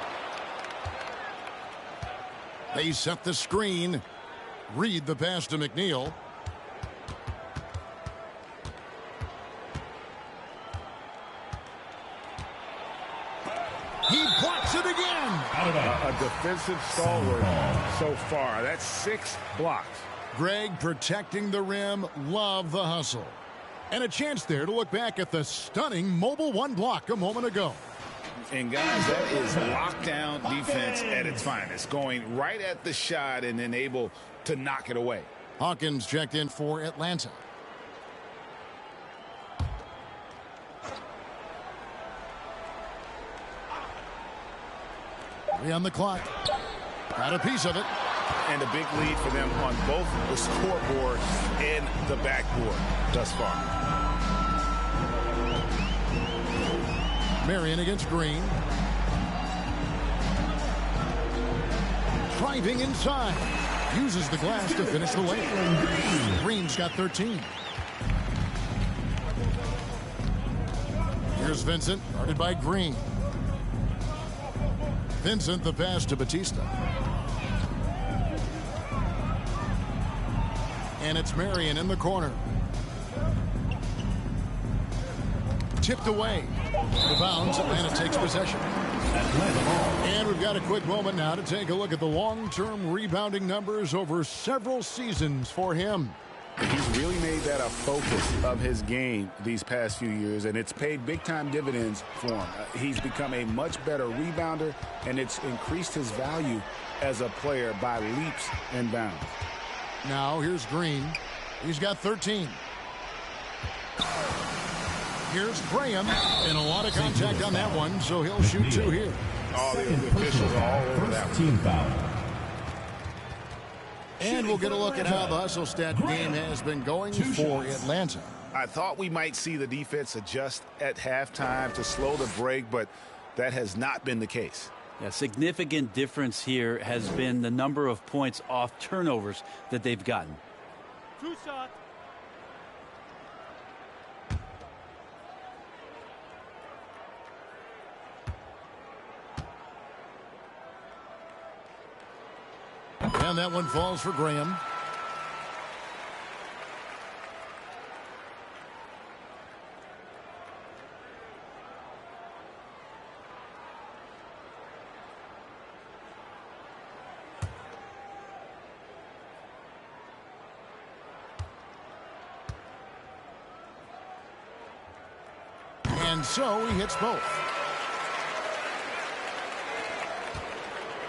[SPEAKER 1] They set the screen. Reed the pass to McNeil. He blocks it again.
[SPEAKER 4] A defensive stalwart so far. That's 6 blocks.
[SPEAKER 1] Greg protecting the rim. Love the hustle. And a chance there to look back at the stunning mobile 1 block a moment ago.
[SPEAKER 2] And guys, that is lockdown defense at its finest. Going right at the shot and then able to knock it away.
[SPEAKER 1] Hawkins checked in for Atlanta. 3 on the clock. Got a piece of it.
[SPEAKER 4] And a big lead for them on both the scoreboard and the backboard thus far.
[SPEAKER 1] Marion against Green. Driving inside. Uses the glass to finish the lane. Green's got 13. Here's Vincent, guarded by Green. Vincent, the pass to Batista. And it's Marion in the corner. Tipped away. The bounds, and it takes possession. And we've got a quick moment now to take a look at the long-term rebounding numbers over several seasons for him.
[SPEAKER 2] He's really made that a focus of his game these past few years, and it's paid big-time dividends for him. He's become a much better rebounder, and it's increased his value as a player by leaps and bounds.
[SPEAKER 1] Now here's Green. He's got 13. Here's Graham, and a lot of contact on that one, so he'll shoot 2 here.
[SPEAKER 2] All the officials are all over that
[SPEAKER 5] team foul.
[SPEAKER 1] And we'll get a look at how the hustle stat game has been going for Atlanta.
[SPEAKER 4] I thought we might see the defense adjust at halftime to slow the break, but that has not been the case.
[SPEAKER 3] A significant difference here has been the number of points off turnovers that they've gotten.
[SPEAKER 7] 2 shots.
[SPEAKER 1] And that one falls for Graham. And so he hits both.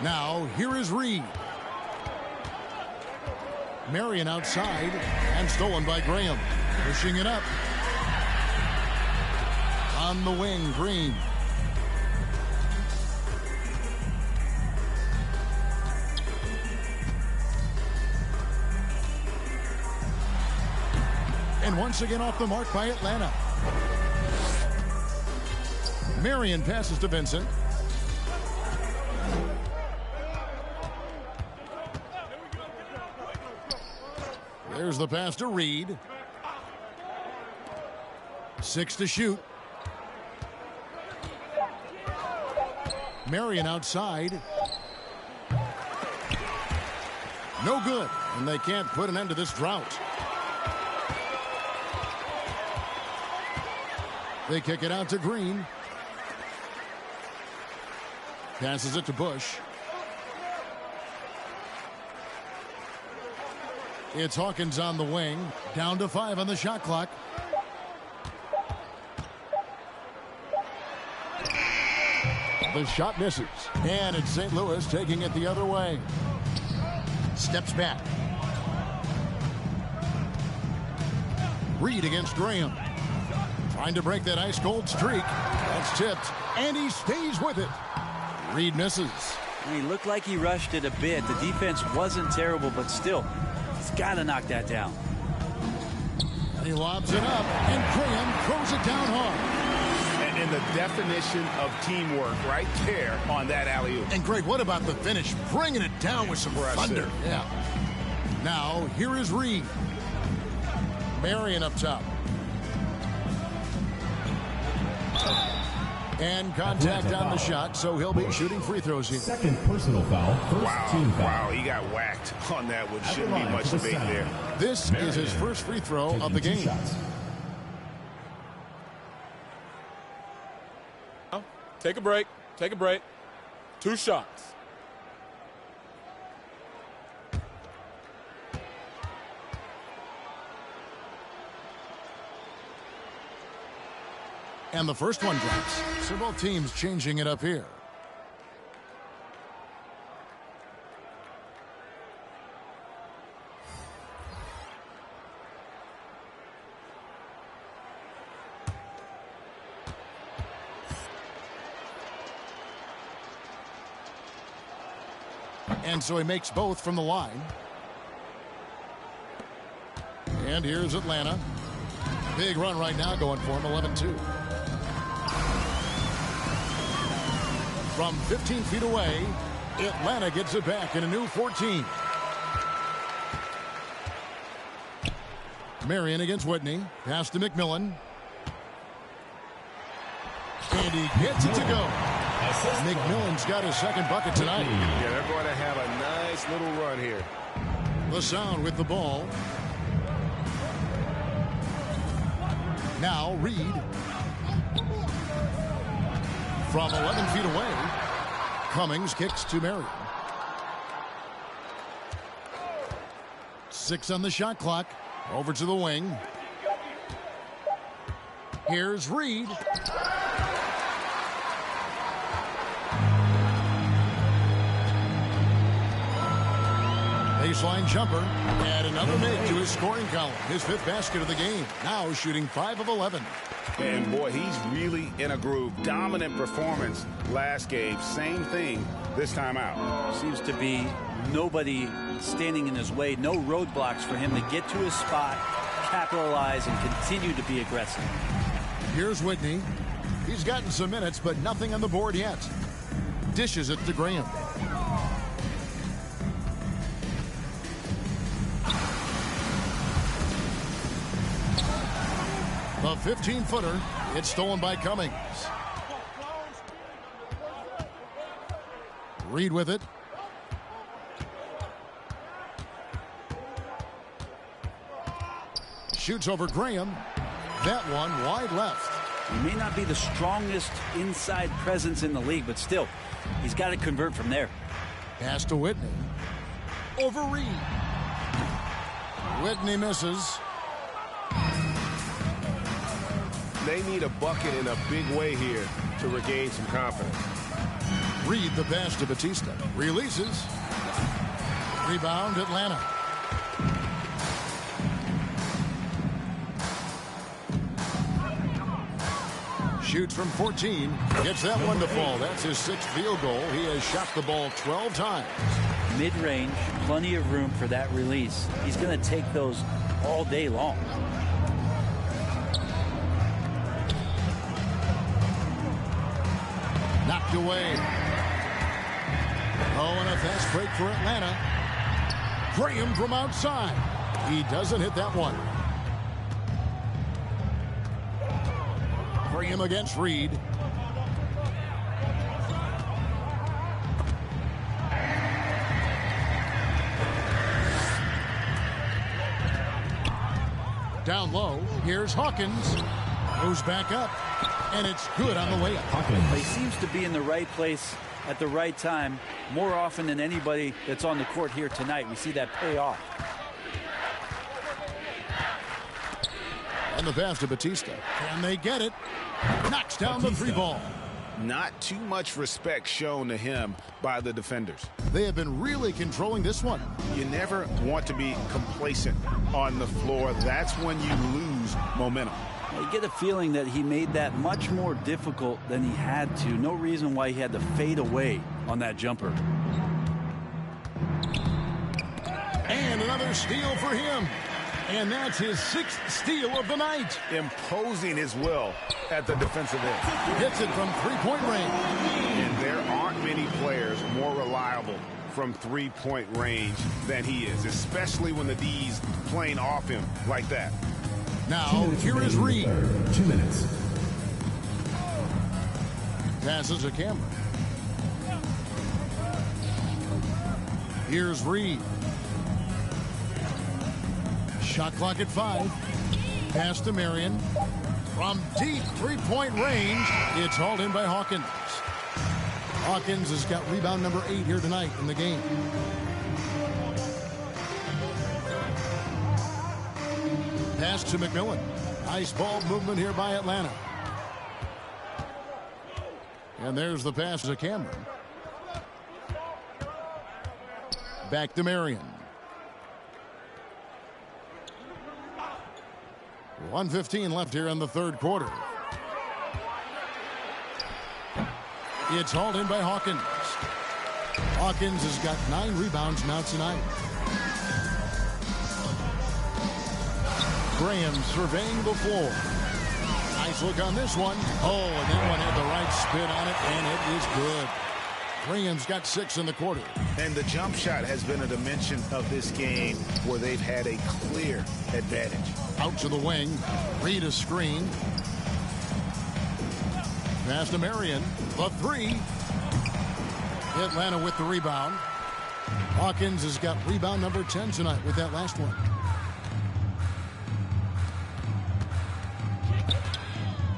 [SPEAKER 1] Now here is Reed. Marion outside and stolen by Graham. Pushing it up. On the wing, Green. And once again off the mark by Atlanta. Marion passes to Vincent. There's the pass to Reed. 6 to shoot. Marion outside. No good, and they can't put an end to this drought. They kick it out to Green. Passes it to Bush. It's Hawkins on the wing. Down to 5 on the shot clock. The shot misses. And it's St. Louis taking it the other way. Steps back. Reed against Graham. Trying to break that ice-cold streak. That's tipped. And he stays with it. Reed misses.
[SPEAKER 3] He looked like he rushed it a bit. The defense wasn't terrible, but still, he's got to knock that down.
[SPEAKER 1] He lobs it up, and Graham throws it down hard.
[SPEAKER 4] And the definition of teamwork right there on that alley-oop.
[SPEAKER 1] And Greg, what about the finish? Bringing it down with some thunder. Yeah. Now, here is Reed. Marion up top. And contact on the shot, so he'll be shooting free throws here.
[SPEAKER 5] Second personal foul, first team foul.
[SPEAKER 4] Wow, he got whacked on that one. Shouldn't be much debate there.
[SPEAKER 1] This is his first free throw of the game.
[SPEAKER 11] Take a break. Take a break. 2 shots.
[SPEAKER 1] And the first one drops. So both teams changing it up here. And so he makes both from the line. And here's Atlanta. Big run right now going for him, 11-2. From 15 feet away, Atlanta gets it back in a new 14. Marion against Whitney. Pass to McMillan. And he gets it to go. McMillan's got his second bucket tonight.
[SPEAKER 4] Yeah, they're going to have a nice little run here.
[SPEAKER 1] LaSalle with the ball. Now Reed. From 11 feet away, Cummings kicks to Marion. 6 on the shot clock. Over to the wing. Here's Reed. Baseline jumper. And another make to his scoring column. His 5th basket of the game. Now shooting 5 of 11.
[SPEAKER 2] And boy, he's really in a groove. Dominant performance last game. Same thing this time out.
[SPEAKER 3] Seems to be nobody standing in his way. No roadblocks for him to get to his spot, capitalize, and continue to be aggressive.
[SPEAKER 1] Here's Whitney. He's gotten some minutes, but nothing on the board yet. Dishes it to Graham. A 15-footer. It's stolen by Cummings. Reed with it. Shoots over Graham. That one wide left.
[SPEAKER 3] He may not be the strongest inside presence in the league, but still, he's got to convert from there.
[SPEAKER 1] Pass to Whitney. Over Reed. Whitney misses.
[SPEAKER 4] They need a bucket in a big way here to regain some confidence.
[SPEAKER 1] Reed the pass to Batista. Releases. Rebound Atlanta. Shoots from 14. Gets that one to fall. That's his 6th field goal. He has shot the ball 12 times.
[SPEAKER 3] Mid-range, plenty of room for that release. He's going to take those all day long.
[SPEAKER 1] Knocked away. Oh, and a fast break for Atlanta. Graham from outside. He doesn't hit that one. Graham against Reed. Down low. Here's Hawkins. Goes back up. And it's good on the way up.
[SPEAKER 3] He seems to be in the right place at the right time more often than anybody that's on the court here tonight. We see that pay off.
[SPEAKER 1] And the pass to Batista. Can they get it? Knocks down the 3 ball.
[SPEAKER 2] Not too much respect shown to him by the defenders.
[SPEAKER 1] They have been really controlling this one.
[SPEAKER 2] You never want to be complacent on the floor. That's when you lose momentum.
[SPEAKER 3] You get a feeling that he made that much more difficult than he had to. No reason why he had to fade away on that jumper.
[SPEAKER 1] And another steal for him. And that's his 6th steal of the night.
[SPEAKER 2] Imposing his will at the defensive end.
[SPEAKER 1] Hits it from 3-point range.
[SPEAKER 2] And there aren't many players more reliable from 3-point range than he is, especially when the D's playing off him like that.
[SPEAKER 1] Now, here is Reed.
[SPEAKER 5] 2 minutes.
[SPEAKER 1] Passes to Cameron. Here's Reed. Shot clock at 5. Pass to Marion. From deep 3-point range, it's hauled in by Hawkins. Hawkins has got rebound number 8 here tonight in the game. Pass to McMillan. Nice ball movement here by Atlanta. And there's the pass to Cameron. Back to Marion. 1:15 left here in the 3rd quarter. It's hauled in by Hawkins. Hawkins has got 9 rebounds now tonight. Graham surveying the floor. Nice look on this one. Oh, and that one had the right spin on it, and it is good. Graham's got 6 in the quarter.
[SPEAKER 2] And the jump shot has been a dimension of this game where they've had a clear advantage.
[SPEAKER 1] Out to the wing. Reed a screen. Pass to Marion. The 3. Atlanta with the rebound. Hawkins has got rebound number 10 tonight with that last one.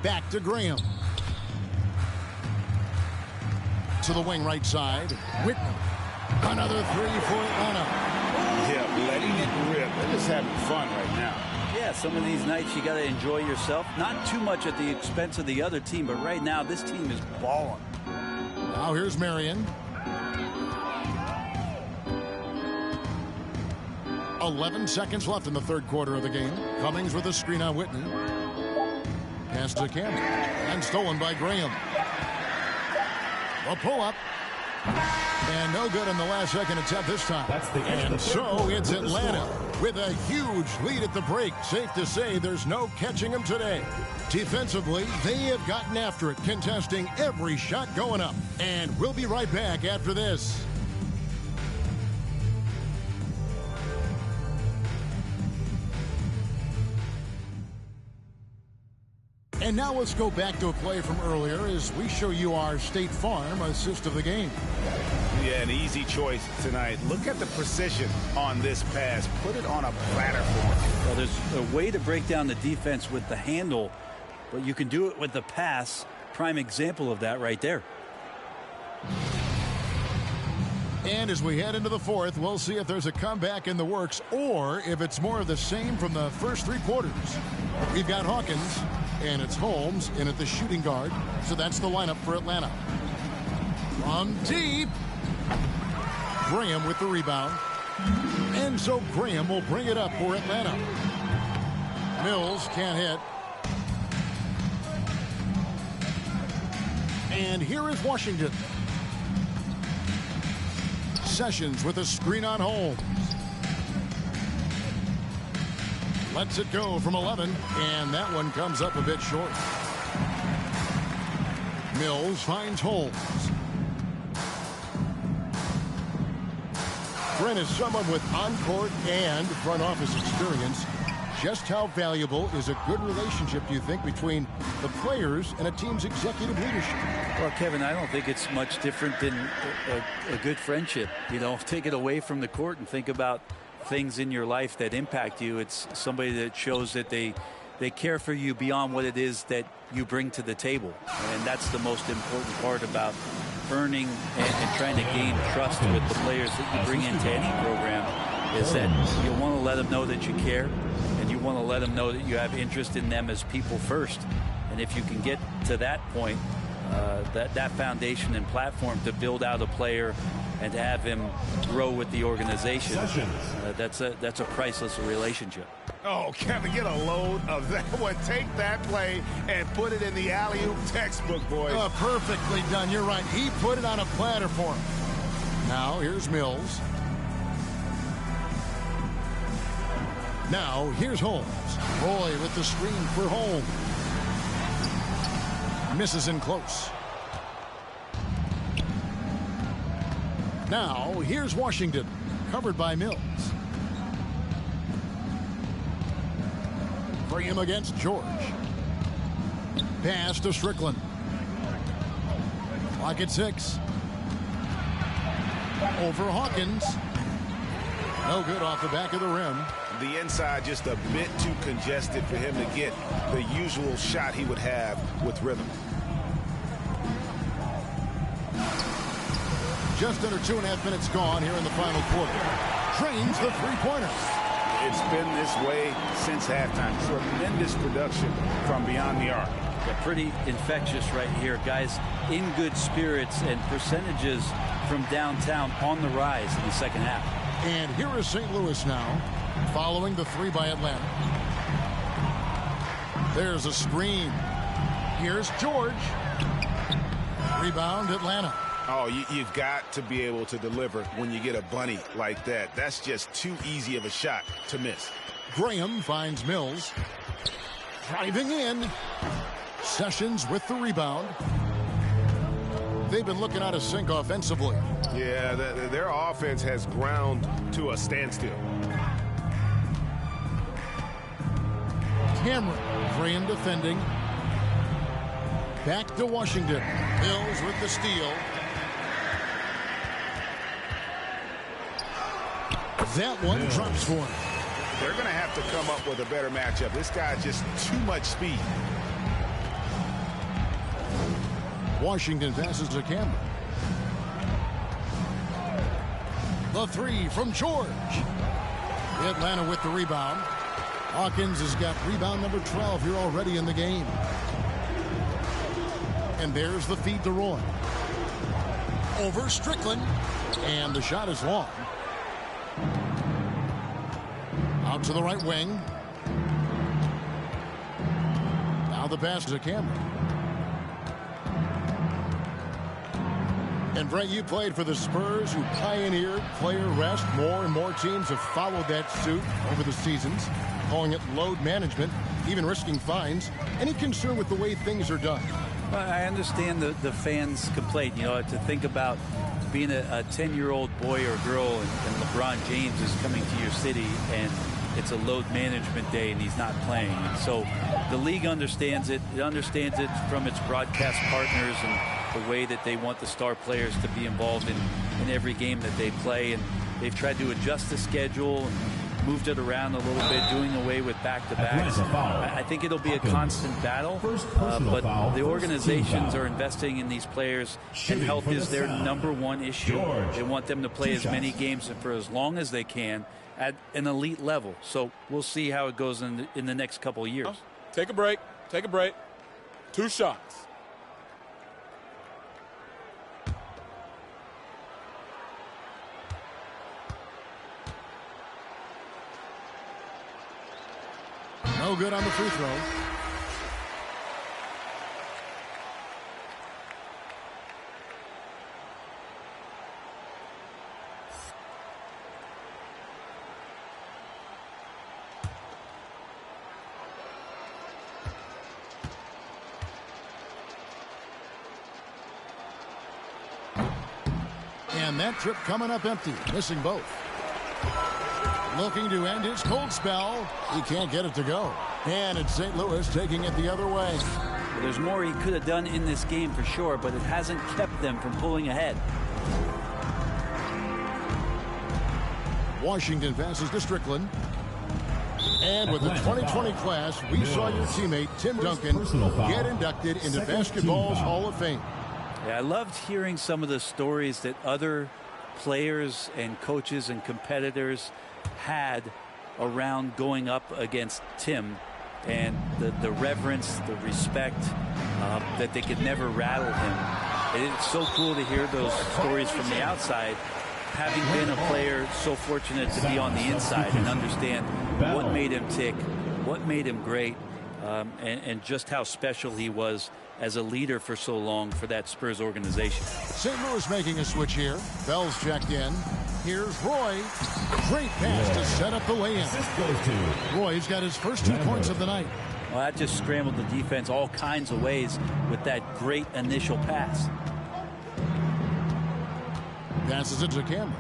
[SPEAKER 1] Back to Graham. To the wing right side. Whitman. Another 3 for Atlanta.
[SPEAKER 2] Yeah, letting it rip. They're just having fun right now.
[SPEAKER 3] Yeah, some of these nights you got to enjoy yourself. Not too much at the expense of the other team, but right now this team is balling.
[SPEAKER 1] Now here's Marion. 11 seconds left in the third quarter of the game. Cummings with a screen on Whitney. Pass to Campbell. And stolen by Graham. A pull-up. And no good in the last second attempt this time. And so it's Atlanta with a huge lead at the break. Safe to say there's no catching them today. Defensively, they have gotten after it, contesting every shot going up. And we'll be right back after this. And now let's go back to a play from earlier as we show you our State Farm assist of the game.
[SPEAKER 2] Yeah, an easy choice tonight. Look at the precision on this pass. Put it on a platter for him.
[SPEAKER 3] Well, there's a way to break down the defense with the handle, but you can do it with the pass. Prime example of that right there.
[SPEAKER 1] And as we head into the fourth, we'll see if there's a comeback in the works or if it's more of the same from the first 3 quarters. We've got Hawkins, and it's Holmes in at the shooting guard. So that's the lineup for Atlanta. From deep. Graham with the rebound. And so Graham will bring it up for Atlanta. Mills can't hit. And here is Washington. Sessions with a screen on Holmes. Lets it go from 11, and that one comes up a bit short. Mills finds Holmes. Brent is someone with on-court and front office experience. Just how valuable is a good relationship, do you think, between the players and a team's executive leadership?
[SPEAKER 3] Well, Kevin, I don't think it's much different than a good friendship. You know, take it away from the court and think about things in your life that impact you. It's somebody that shows that they care for you beyond what it is that you bring to the table. And that's the most important part about earning and trying to gain trust with the players that you bring into any program, is that you want to let them know that you care, and you want to let them know that you have interest in them as people first. And if you can get to that point, that foundation and platform to build out a player and to have him grow with the organization, that's a priceless relationship.
[SPEAKER 4] Oh, Kevin, get a load of that one. Take that play and put it in the alley-oop textbook, boys.
[SPEAKER 1] Perfectly done. You're right. He put it on a platter for him. Now, here's Mills. Now, here's Holmes. Roy with the screen for Holmes. Misses in close. Now, here's Washington. Covered by Mills. Bring him against George. Pass to Strickland. Clock at 6. Over Hawkins. No good off the back of the rim.
[SPEAKER 2] The inside just a bit too congested for him to get the usual shot he would have with rhythm.
[SPEAKER 1] Just under 2.5 minutes gone here in the final quarter. Trains the three-pointer.
[SPEAKER 2] It's been this way since halftime. Tremendous production from beyond the arc.
[SPEAKER 3] Yeah, pretty infectious right here. Guys in good spirits, and percentages from downtown on the rise in the second half.
[SPEAKER 1] And here is St. Louis now, following the 3 by Atlanta. There's a screen. Here's George. Rebound, Atlanta.
[SPEAKER 4] Oh, you've got to be able to deliver when you get a bunny like that. That's just too easy of a shot to miss.
[SPEAKER 1] Graham finds Mills. Driving in. Sessions with the rebound. They've been looking out of sync offensively.
[SPEAKER 4] Yeah, their offense has ground to a standstill.
[SPEAKER 1] Cameron, Graham defending. Back to Washington. Mills with the steal. That one drops for him.
[SPEAKER 4] They're going to have to come up with a better matchup. This guy's just too much speed.
[SPEAKER 1] Washington passes to Cameron. The three from George. Atlanta with the rebound. Hawkins has got rebound number 12 here already in the game. And there's the feed to Roy. Over Strickland. And the shot is long. Out to the right wing. Now the pass to Cameron. And Brett, you played for the Spurs, who pioneered player rest. More and more teams have followed that suit over the seasons, calling it load management, even risking fines. Any concern with the way things are done?
[SPEAKER 3] Well, I understand the fans' complaint. You know, to think about being a 10-year-old boy or girl and LeBron James is coming to your city and it's a load management day and he's not playing. And so the league understands it. It understands it from its broadcast partners and the way that they want the star players to be involved in every game that they play. And they've tried to adjust the schedule and moved it around a little bit, doing away with back-to-backs. I think it'll be a constant battle, but the organizations are investing in these players, and health is their #1 issue. They want them to play as many games for as long as they can at an elite level. So we'll see how it goes in the next couple of years.
[SPEAKER 11] Take a break. Take a break. 2 shots.
[SPEAKER 1] No good on the free throw. And that trip coming up empty, missing both. Looking to end his cold spell. He can't get it to go. And it's St. Louis taking it the other way.
[SPEAKER 3] Well, there's more he could have done in this game for sure, but it hasn't kept them from pulling ahead.
[SPEAKER 1] Washington passes to Strickland. And with the 2020 class, we saw your teammate Tim Duncan get inducted into basketball's Hall of Fame.
[SPEAKER 3] Yeah, I loved hearing some of the stories that other players and coaches and competitors had around going up against Tim, and the reverence, the respect, that they could never rattle him. It's so cool to hear those stories from the outside, having been a player so fortunate to be on the inside and understand what made him tick, what made him great, and just how special he was as a leader for so long for that Spurs organization.
[SPEAKER 1] St. Louis making a switch here. Bell's checked in. Here's Roy. Great pass to set up the lay-in. Roy's got his first 2 points of the night.
[SPEAKER 3] Well, that just scrambled the defense all kinds of ways with that great initial pass.
[SPEAKER 1] Passes it to Cameron.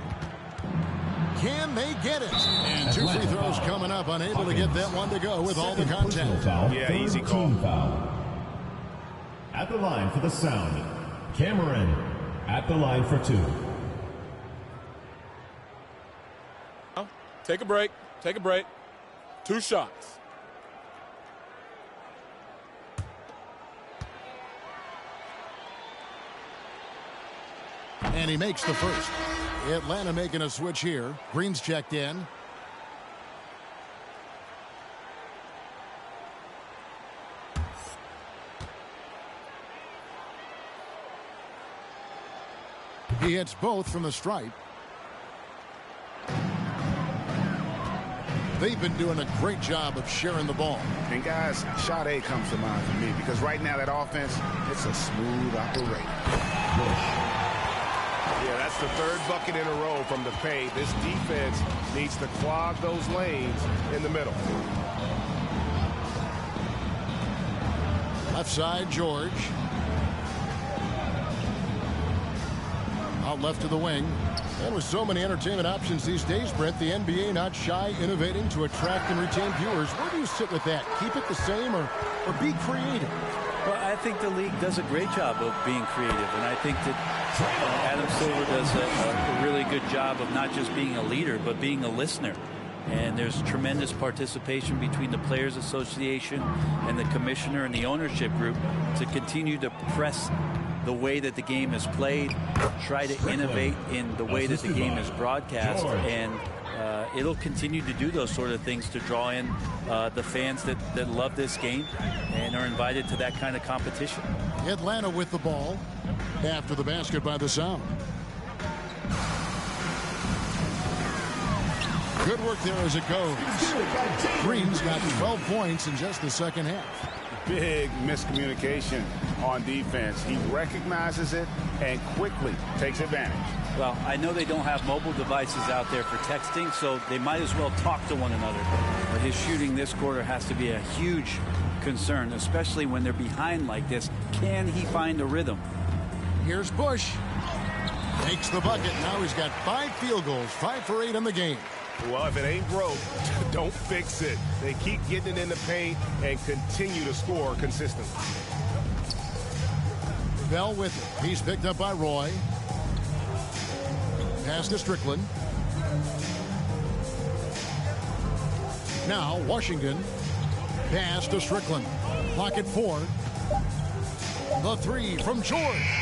[SPEAKER 1] Can they get it? And 2 free throws coming up. Unable to get that one to go with all the contact.
[SPEAKER 4] Yeah, easy call.
[SPEAKER 5] At the line for the Sound, Cameron at the line for 2.
[SPEAKER 11] Take a break. Take a break. 2 shots.
[SPEAKER 1] And he makes the first. Atlanta making a switch here. Green's checked in. He hits both from the stripe. They've been doing a great job of sharing the ball.
[SPEAKER 4] And guys, shot A comes to mind for me because right now that offense, it's a smooth operation. That's the third bucket in a row from the paint. This defense needs to clog those lanes in the middle.
[SPEAKER 1] Left side, George. Out left to the wing. And with so many entertainment options these days, Brett, the NBA not shy, innovating to attract and retain viewers. Where do you sit with that? Keep it the same or be creative?
[SPEAKER 3] Well, I think the league does a great job of being creative, and I think that Adam Silver does a really good job of not just being a leader, but being a listener. And there's tremendous participation between the Players Association and the commissioner and the ownership group to continue to press the way that the game is played, try to innovate in the way that the game is broadcast, and it'll continue to do those sort of things to draw in the fans that love this game and are invited to that kind of competition.
[SPEAKER 1] Atlanta with the ball after the basket by the Sound. Good work there as it goes. Green's got 12 points in just the second half.
[SPEAKER 2] Big miscommunication on defense. He recognizes it and quickly takes advantage.
[SPEAKER 3] Well, I know they don't have mobile devices out there for texting, so they might as well talk to one another. But his shooting this quarter has to be a huge concern, especially when they're behind like this. Can he find a rhythm?
[SPEAKER 1] Here's Bush. Makes the bucket. Now he's got 5 field goals, 5 for 8 in the game.
[SPEAKER 4] Well, if it ain't broke, don't fix it. They keep getting it in the paint and continue to score consistently.
[SPEAKER 1] Bell with it. He's picked up by Roy. Pass to Strickland. Now Washington. Pass to Strickland. Clock at 4. The 3 from George.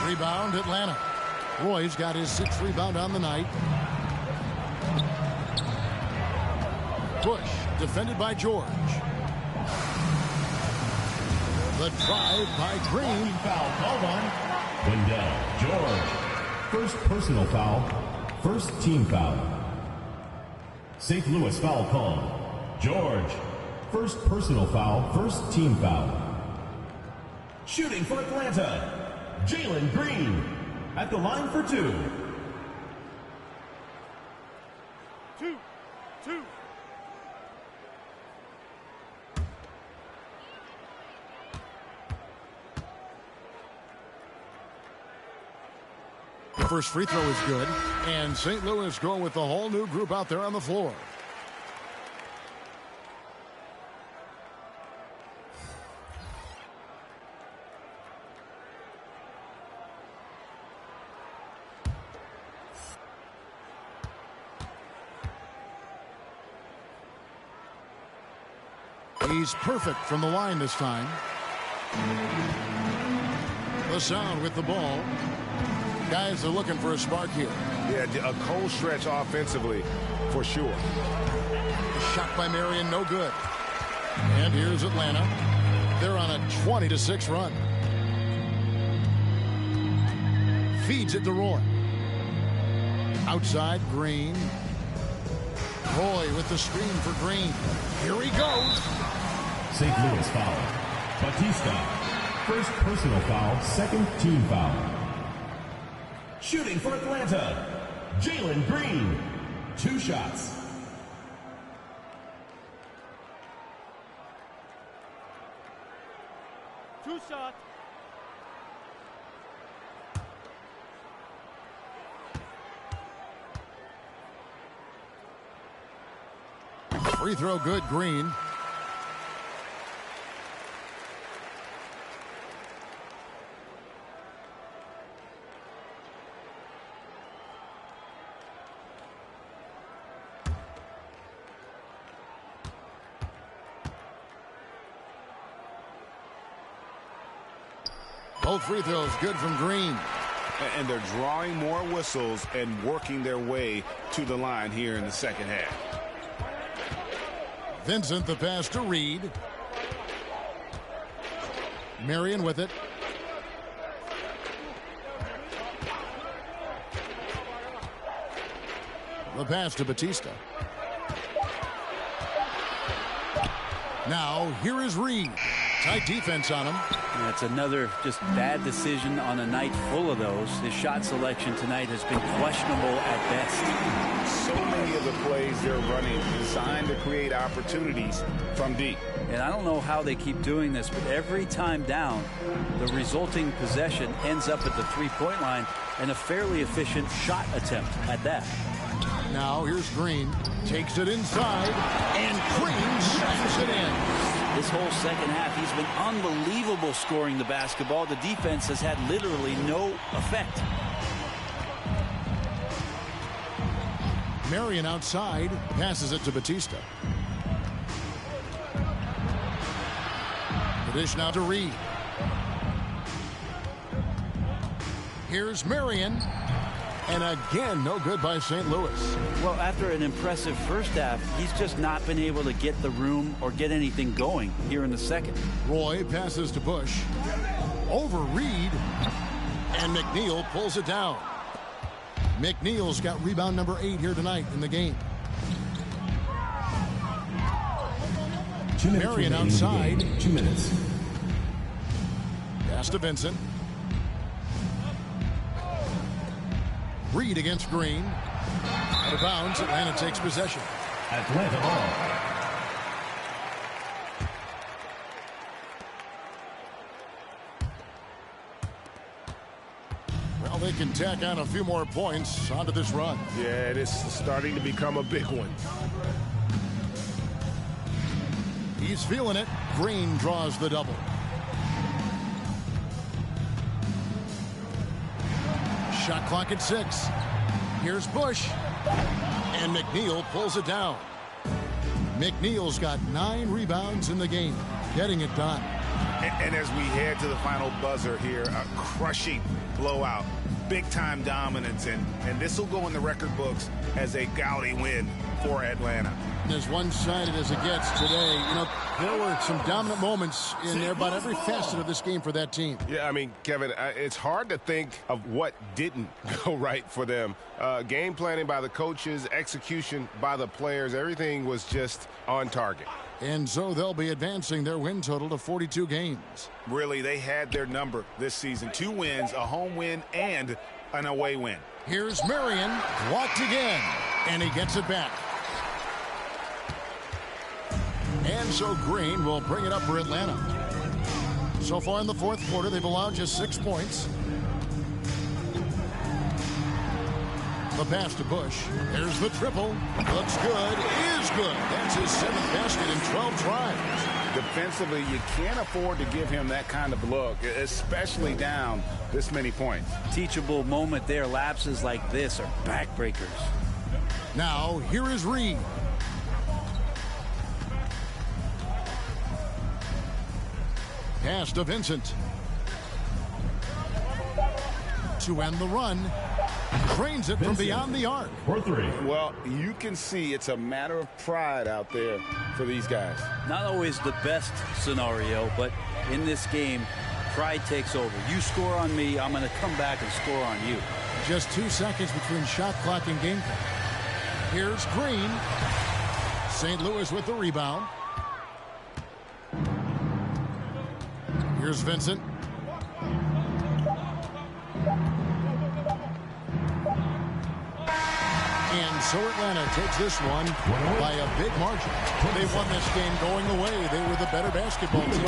[SPEAKER 1] Rebound Atlanta. Roy's got his 6th rebound on the night. Bush defended by George. The drive by Green.
[SPEAKER 5] Foul called on Wendell George. First personal foul. First team foul. St. Louis foul called. George. First personal foul. First team foul. Shooting for Atlanta. Jalen Green at the line for 2.
[SPEAKER 7] 2.
[SPEAKER 1] The first free throw is good, and St. Louis going with the whole new group out there on the floor. He's perfect from the line this time. The Sound with the ball. Guys are looking for a spark here.
[SPEAKER 4] Yeah, a cold stretch offensively for sure.
[SPEAKER 1] Shot by Marion, no good. And here's Atlanta. They're on a 20-6 run. Feeds it to Roy. Outside, Green. Roy with the screen for Green. Here he goes.
[SPEAKER 5] St. Louis foul. Batista. First personal foul. Second team foul. Shooting for Atlanta. Jalen Green. 2 shots.
[SPEAKER 1] Free throw good, Green. Both free throws good from Green.
[SPEAKER 2] And they're drawing more whistles and working their way to the line here in the second half.
[SPEAKER 1] Vincent the pass to Reed. Marion with it. The pass to Batista. Now here is Reed. Tight defense on him.
[SPEAKER 3] That's another just bad decision on a night full of those. His shot selection tonight has been questionable at best.
[SPEAKER 2] So many of the plays they're running designed to create opportunities from deep.
[SPEAKER 3] And I don't know how they keep doing this, but every time down, the resulting possession ends up at the three-point line and a fairly efficient shot attempt at that.
[SPEAKER 1] Now here's Green. Takes it inside, and Green slams it in.
[SPEAKER 3] This whole second half, he's been unbelievable scoring the basketball. The defense has had literally no effect.
[SPEAKER 1] Marion outside, passes it to Batista. The dish now to Reed. Here's Marion. And again, no good by St. Louis.
[SPEAKER 3] Well, after an impressive first half, he's just not been able to get the room or get anything going here in the second.
[SPEAKER 1] Roy passes to Bush. Over Reed. And McNeil pulls it down. McNeil's got rebound number 8 here tonight in the game. Marion outside.
[SPEAKER 5] 2 minutes.
[SPEAKER 1] Pass to Vincent. Reed against Green. Out of bounds, Atlanta takes possession.
[SPEAKER 5] Atlanta ball.
[SPEAKER 1] Well, they can tack on a few more points onto this run.
[SPEAKER 4] Yeah, it is starting to become a big one.
[SPEAKER 1] He's feeling it. Green draws the double. Shot clock at 6. Here's Bush. And McNeil pulls it down. McNeil's got 9 rebounds in the game. Getting it done.
[SPEAKER 2] And as we head to the final buzzer here, a crushing blowout. Big-time dominance. And this will go in the record books as a gaudy win for Atlanta.
[SPEAKER 1] As one-sided as it gets today, you know, there were some dominant moments in there about every facet of this game for that team.
[SPEAKER 4] Yeah, I mean, Kevin, it's hard to think of what didn't go right for them. Game planning by the coaches, execution by the players, everything was just on target.
[SPEAKER 1] And so they'll be advancing their win total to 42 games.
[SPEAKER 2] Really, they had their number this season. 2 wins, a home win, and an away win.
[SPEAKER 1] Here's Marion, blocked again, and he gets it back. And so Green will bring it up for Atlanta. So far in the fourth quarter, they've allowed just 6 points. The pass to Bush. There's the triple. Looks good. Is good. That's his 7th basket in 12 tries.
[SPEAKER 2] Defensively, you can't afford to give him that kind of look, especially down this many points.
[SPEAKER 3] Teachable moment there. Lapses like this are backbreakers.
[SPEAKER 1] Now, here is Reed. Pass to Vincent. To end the run. Trains it from beyond the arc.
[SPEAKER 5] For 3.
[SPEAKER 2] Well, you can see it's a matter of pride out there for these guys.
[SPEAKER 3] Not always the best scenario, but in this game, pride takes over. You score on me, I'm going to come back and score on you.
[SPEAKER 1] Just 2 seconds between shot clock and game clock. Here's Green. St. Louis with the rebound. Here's Vincent. And so Atlanta takes this one by a big margin. They won this game going away. They were the better basketball team.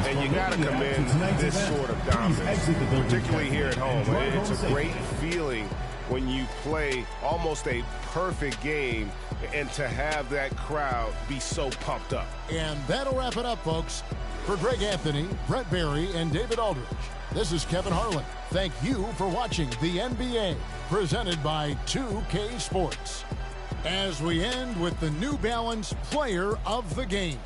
[SPEAKER 4] And you got to commend this sort of dominance, particularly here at home. It's a great feeling when you play almost a perfect game and to have that crowd be so pumped up.
[SPEAKER 1] And that'll wrap it up, folks. For Greg Anthony, Brett Barry, and David Aldridge, this is Kevin Harlan. Thank you for watching the NBA, presented by 2K Sports. As we end with the New Balance Player of the Game.